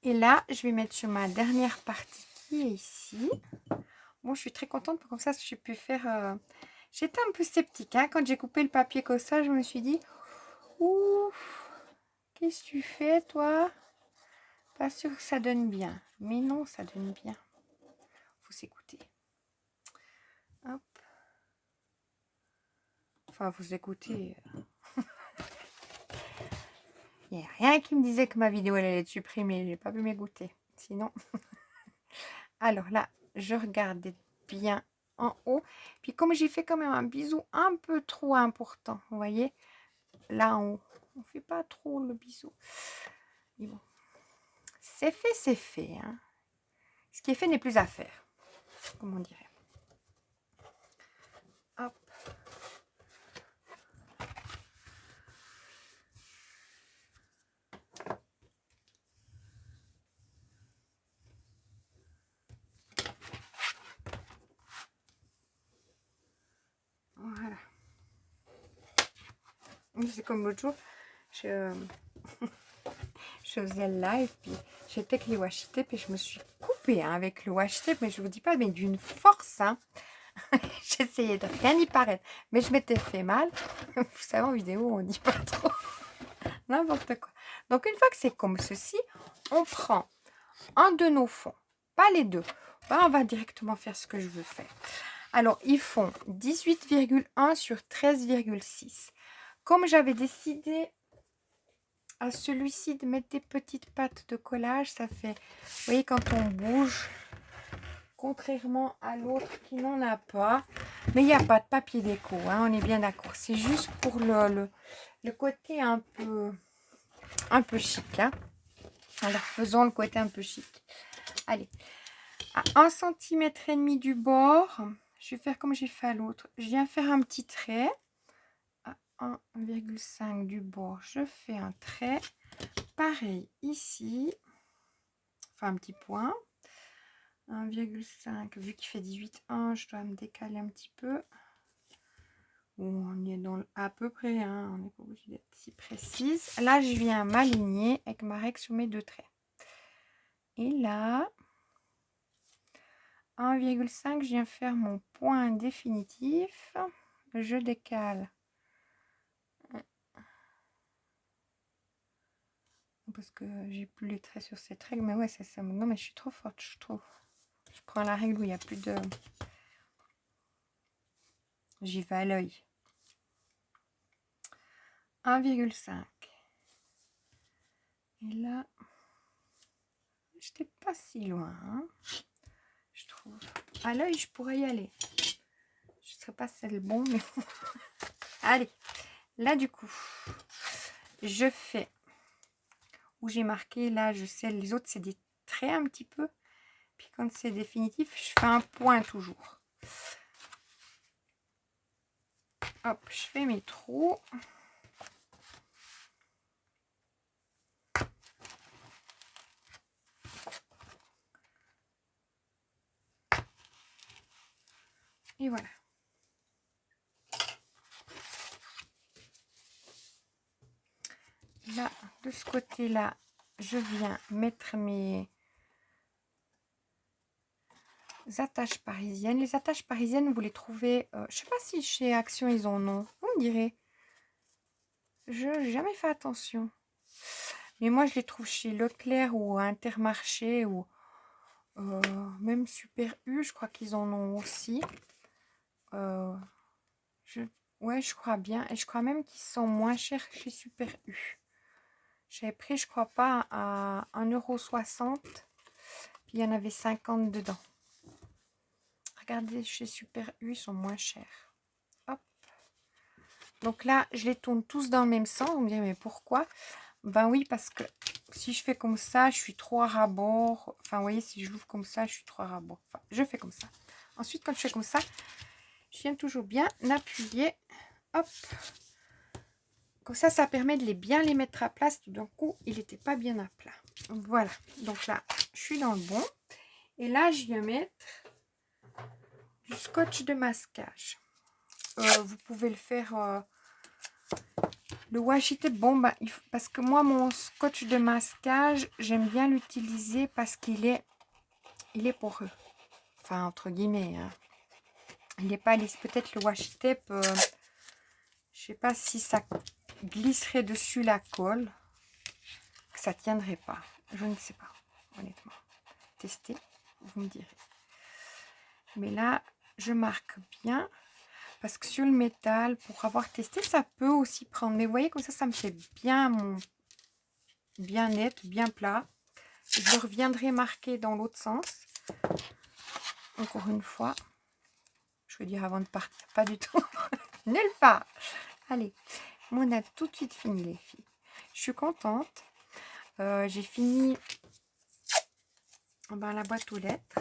Et là, je vais mettre sur ma dernière partie qui est ici. Bon, je suis très contente. Comme ça, j'ai pu faire... J'étais un peu sceptique. Hein, quand j'ai coupé le papier comme ça, je me suis dit... Ouh, qu'est-ce que tu fais, toi? Pas sûr que ça donne bien. Mais non, ça donne bien. Faut s'écouter. Hop. Enfin, vous écoutez. Il n'y a rien qui me disait que ma vidéo elle allait être supprimée. J'ai pas pu m'écouter. Sinon. Alors là, je regarde bien en haut. Puis comme j'ai fait quand même un bisou un peu trop important. Vous voyez? Là en haut. On fait pas trop le bisou. Mais bon. C'est fait, c'est fait. Hein. Ce qui est fait n'est plus à faire. Comment on dirait. Hop. Voilà. C'est comme l'autre jour, je faisais le live, puis j'étais avec les washi tape et je me suis coupée hein, avec le washi tape, mais je vous dis pas, mais d'une force. Hein. J'essayais de rien y paraître, mais je m'étais fait mal. Vous savez, en vidéo, on dit pas trop n'importe quoi. Donc, une fois que c'est comme ceci, on prend un de nos fonds, pas les deux. Ben, on va directement faire ce que je veux faire. Alors, ils font 18,1 sur 13,6. Comme j'avais décidé à celui-ci de mettre des petites pattes de collage, ça fait, vous voyez, quand on bouge, contrairement à l'autre qui n'en a pas, mais il n'y a pas de papier déco, hein, on est bien d'accord. C'est juste pour le côté un peu chic. Hein. Alors, faisons le côté un peu chic. Allez, à 1,5 cm du bord, je vais faire comme j'ai fait à l'autre. Je viens faire un petit trait. 1,5 du bord, je fais un trait. Pareil ici, enfin un petit point. 1,5, vu qu'il fait 18,1, je dois me décaler un petit peu. On est dans à peu près, hein, on n'est pas obligé d'être si précise. Là, je viens m'aligner avec ma règle sur mes deux traits. Et là, 1,5, je viens faire mon point définitif. Je décale. Parce que j'ai plus les traits sur cette règle. Mais ouais, c'est ça. Non, mais je suis trop forte, je trouve. Je prends la règle où il n'y a plus de... J'y vais à l'œil. 1,5. Et là, j'étais pas si loin. Hein, je trouve. À l'œil, je pourrais y aller. Je ne sais pas si c'est le bon, mais... Allez. Là, du coup, je fais... Où j'ai marqué, là, je sais, les autres, c'est des traits un petit peu. Puis quand c'est définitif, je fais un point toujours. Hop, je fais mes trous. Et voilà. là, de ce côté-là, je viens mettre mes attaches parisiennes. Les attaches parisiennes, vous les trouvez, je sais pas si chez Action ils en ont, vous me direz. Je n'ai jamais fait attention. Mais moi, je les trouve chez Leclerc ou Intermarché ou même Super U, je crois qu'ils en ont aussi. Ouais, je crois bien. Et je crois même qu'ils sont moins chers chez Super U. J'avais pris, je crois pas, à 1,60 €. Puis il y en avait 50 dedans. Regardez, chez Super U, ils sont moins chers. Hop. Donc là, je les tourne tous dans le même sens. Vous me direz, mais pourquoi? Ben oui, parce que si je fais comme ça, je suis trop à rabord. Enfin, vous voyez, si je l'ouvre comme ça, je suis trop à rabord. Enfin, je fais comme ça. Ensuite, quand je fais comme ça, je viens toujours bien appuyer. Hop. Comme ça permet de bien les mettre à place. Tout d'un coup, il n'était pas bien à plat. Voilà. Donc là, je suis dans le bon. Et là, je viens mettre du scotch de masquage. Vous pouvez le faire... le washi tape, bon, bah, parce que moi, mon scotch de masquage, j'aime bien l'utiliser parce qu'il est poreux. Enfin, entre guillemets. Hein. Il n'est pas lisse. Peut-être le washi tape, je sais pas si ça glisserait dessus la colle. Que ça tiendrait pas. Je ne sais pas, honnêtement. Testez, vous me direz. Mais là, je marque bien. Parce que sur le métal, pour avoir testé, ça peut aussi prendre. Mais vous voyez, comme ça me fait bien bien net, bien plat. Je reviendrai marquer dans l'autre sens. Encore une fois. Je veux dire avant de partir. Pas du tout. Nulle part. Allez, on a tout de suite fini les filles. Je suis contente. J'ai fini la boîte aux lettres.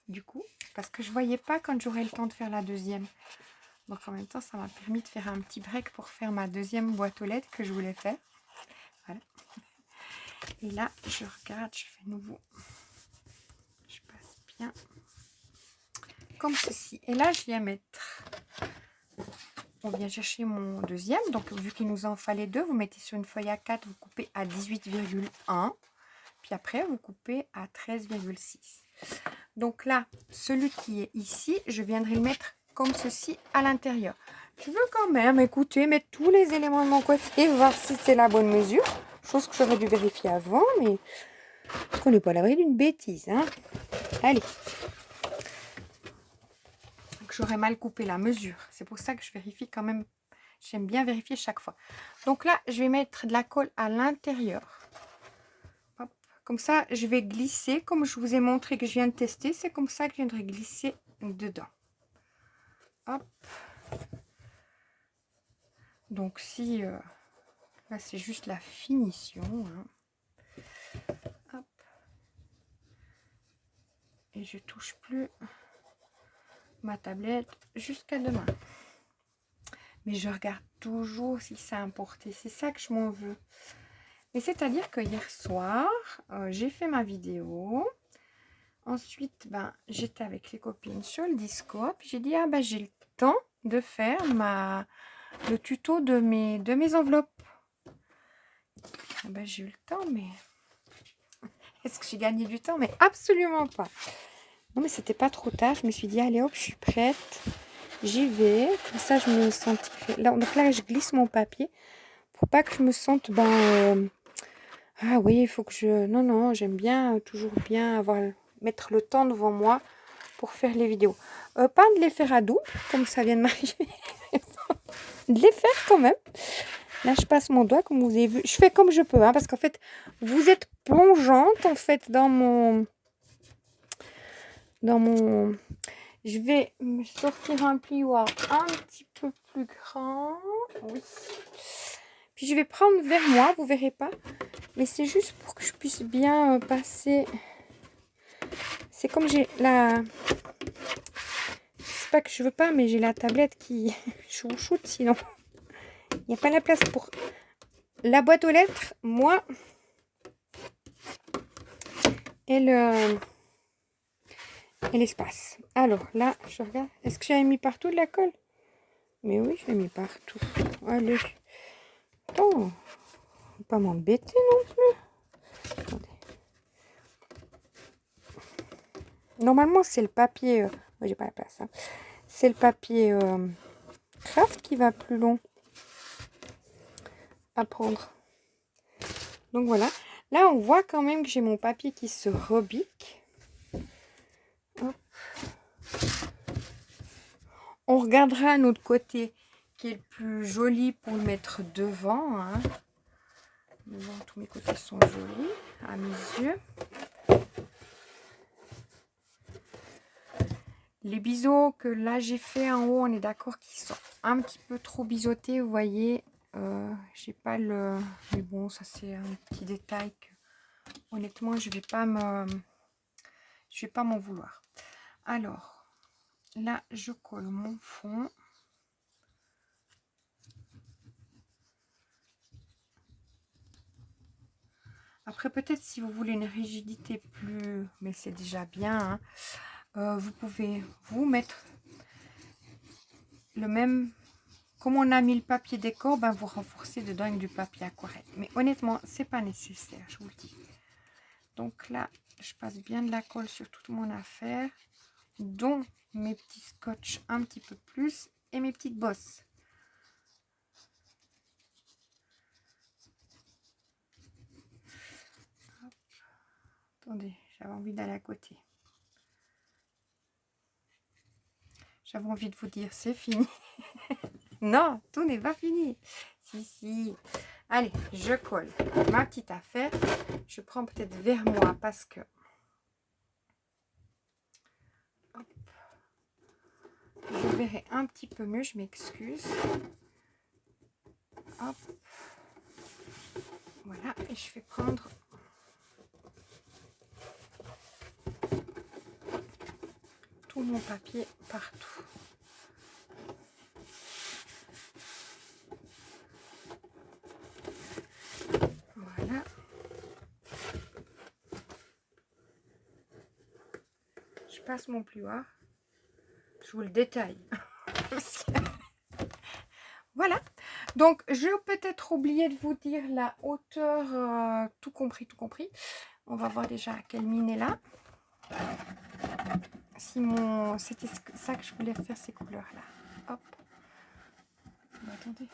Du coup. Parce que je voyais pas quand j'aurai le temps de faire la deuxième. Donc en même temps, ça m'a permis de faire un petit break pour faire ma deuxième boîte aux lettres que je voulais faire. Voilà. Et là, je regarde, je fais nouveau. Je passe bien. Comme ceci. Et là, je viens mettre... On vient chercher mon deuxième. Donc, vu qu'il nous en fallait deux, vous mettez sur une feuille A4, vous coupez à 18,1. Puis après, vous coupez à 13,6. Donc là, celui qui est ici, je viendrai le mettre comme ceci à l'intérieur. Je veux quand même, écouter, mettre tous les éléments de mon côté, voir si c'est la bonne mesure. Chose que j'aurais dû vérifier avant, mais parce qu'on n'est pas à l'abri d'une bêtise. Hein. Allez. J'aurais mal coupé la mesure. C'est pour ça que je vérifie quand même. J'aime bien vérifier chaque fois. Donc là, je vais mettre de la colle à l'intérieur. Comme ça, je vais glisser, comme je vous ai montré que je viens de tester, c'est comme ça que je viendrai glisser dedans. Hop. Donc si, là c'est juste la finition. Hein. Hop. Et je touche plus ma tablette jusqu'à demain. Mais je regarde toujours si c'est importé. C'est ça que je m'en veux. Et c'est-à-dire que hier soir, j'ai fait ma vidéo. Ensuite, j'étais avec les copines sur le Discord. Puis j'ai dit, j'ai le temps de faire le tuto de mes enveloppes. J'ai eu le temps, mais... Est-ce que j'ai gagné du temps? Mais absolument pas. Non, mais c'était pas trop tard. Je me suis dit, allez hop, je suis prête. J'y vais. Comme ça, je me sentirai... Donc là, je glisse mon papier. Pour pas que je me sente... Ah oui, il faut que je... Non, j'aime bien, toujours bien mettre le temps devant moi pour faire les vidéos. Pas de les faire à double, comme ça vient de m'arriver. De les faire quand même. Là, je passe mon doigt, comme vous avez vu. Je fais comme je peux, hein, parce qu'en fait, vous êtes plongeante, en fait, dans mon... Je vais me sortir un plioir un petit peu plus grand. Oui. Puis, je vais prendre vers moi, vous verrez pas. Mais c'est juste pour que je puisse bien passer... C'est comme j'ai la... C'est pas que je veux pas, mais j'ai la tablette qui chouchoute, sinon... Il n'y a pas la place pour... La boîte aux lettres, moi... Et l'espace. Alors, là, je regarde. Est-ce que j'avais mis partout de la colle? Mais oui, je l'ai mis partout. Allez. Oh, faut pas m'embêter non plus. Attendez. Normalement, c'est le papier... moi, j'ai pas la place. Hein. C'est le papier craft qui va plus long à prendre. Donc voilà. Là, on voit quand même que j'ai mon papier qui se rebique. Hop. On regardera un autre côté qui est le plus joli pour le mettre devant. Hein. Devant, tous mes côtés sont jolis à mes yeux. Les biseaux que là j'ai fait en haut, on est d'accord qu'ils sont un petit peu trop biseautés. Vous voyez, j'ai pas le... Mais bon, ça c'est un petit détail que honnêtement je vais pas m'en vouloir. Alors, là je colle mon fond. Après, peut-être si vous voulez une rigidité plus... Mais c'est déjà bien. Hein, vous pouvez vous mettre le même... Comme on a mis le papier décor, ben vous renforcez dedans avec du papier aquarelle. Mais honnêtement, c'est pas nécessaire, je vous le dis. Donc là, je passe bien de la colle sur toute mon affaire, dont mes petits scotch un petit peu plus et mes petites bosses. Hop. Attendez, j'avais envie d'aller à côté. J'avais envie de vous dire, c'est fini. Non, tout n'est pas fini. Si, si. Allez, je colle ma petite affaire. Je prends peut-être vers moi parce que... Hop. Je verrai un petit peu mieux, je m'excuse. Hop. Voilà, et je vais prendre... tout mon papier partout. Voilà. Je passe mon plioir. Je vous le détaille. Voilà. Donc, j'ai peut-être oublié de vous dire la hauteur, tout compris, tout compris. On va voir déjà quelle mine est là. Si mon... C'était ça que je voulais faire, ces couleurs-là. Hop. Attendez.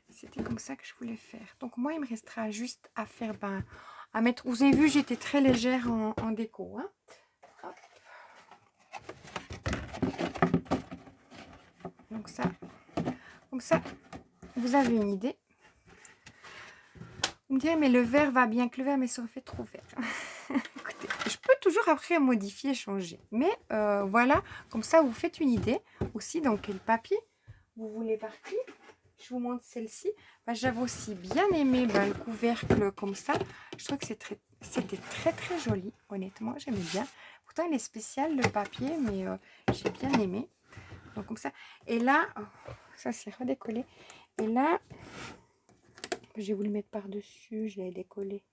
C'était comme ça que je voulais faire. Donc, moi, il me restera juste à faire... à mettre... Vous avez vu, j'étais très légère en déco. Hein. Hop. Donc ça, comme ça, vous avez une idée. Vous me direz, mais le vert va bien que le vert, mais ça aurait fait trop vert. Écoutez, je peux toujours après modifier, changer. Mais voilà, comme ça, vous faites une idée aussi dans quel papier vous voulez partir. Je vous montre celle-ci. J'avais aussi bien aimé le couvercle comme ça. Je trouve que c'était très, très joli. Honnêtement, j'aimais bien. Pourtant, il est spécial, le papier, mais j'ai bien aimé. Donc, comme ça. Et là, oh, ça s'est redécollé. Et là, j'ai voulu mettre par-dessus, je l'ai décollé.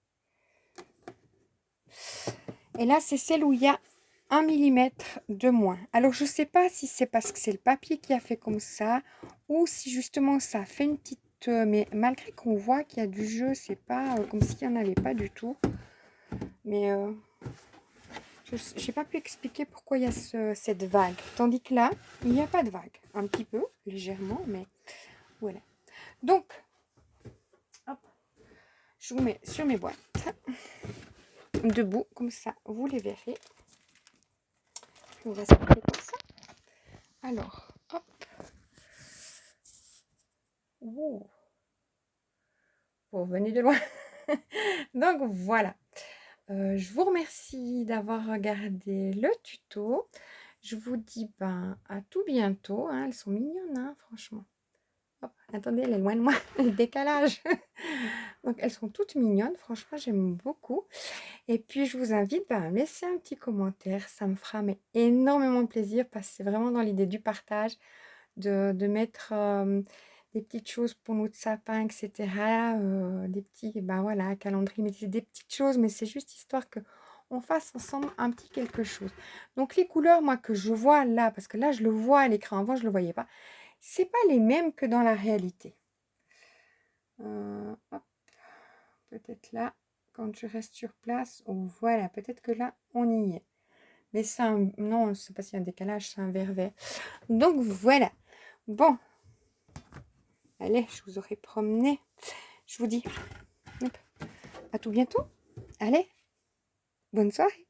Et là, c'est celle où il y a 1 mm de moins. Alors, je ne sais pas si c'est parce que c'est le papier qui a fait comme ça ou si justement ça fait une petite... mais malgré qu'on voit qu'il y a du jeu, c'est pas comme s'il n'y en avait pas du tout. Mais je n'ai pas pu expliquer pourquoi il y a cette vague. Tandis que là, il n'y a pas de vague. Un petit peu, légèrement, mais voilà. Donc, hop, je vous mets sur mes boîtes. Debout, comme ça, vous les verrez. On va se mettre comme ça. Alors, hop. Wow. Vous venez de loin. Donc, voilà. Je vous remercie d'avoir regardé le tuto. Je vous dis à tout bientôt. Hein. Elles sont mignonnes, hein, franchement. Hop, attendez, elle est loin de moi. Le décalage. Donc, elles sont toutes mignonnes. Franchement, j'aime beaucoup. Et puis, je vous invite à me laisser un petit commentaire. Ça me fera énormément plaisir parce que c'est vraiment dans l'idée du partage, de mettre des petites choses pour notre sapin, etc. Des petits, voilà, calendrier, mais c'est des petites choses, mais c'est juste histoire que on fasse ensemble un petit quelque chose. Donc, les couleurs, moi, que je vois là, parce que là, je le vois à l'écran, avant, je ne le voyais pas, c'est pas les mêmes que dans la réalité. Hop, peut-être là, quand je reste sur place. Oh, voilà, peut-être que là, on y est. Mais c'est un... Non, je ne sais pas s'il y a un décalage, c'est un vert vert. Donc, voilà. Bon. Allez, je vous aurai promené. Je vous dis à tout bientôt. Allez, bonne soirée.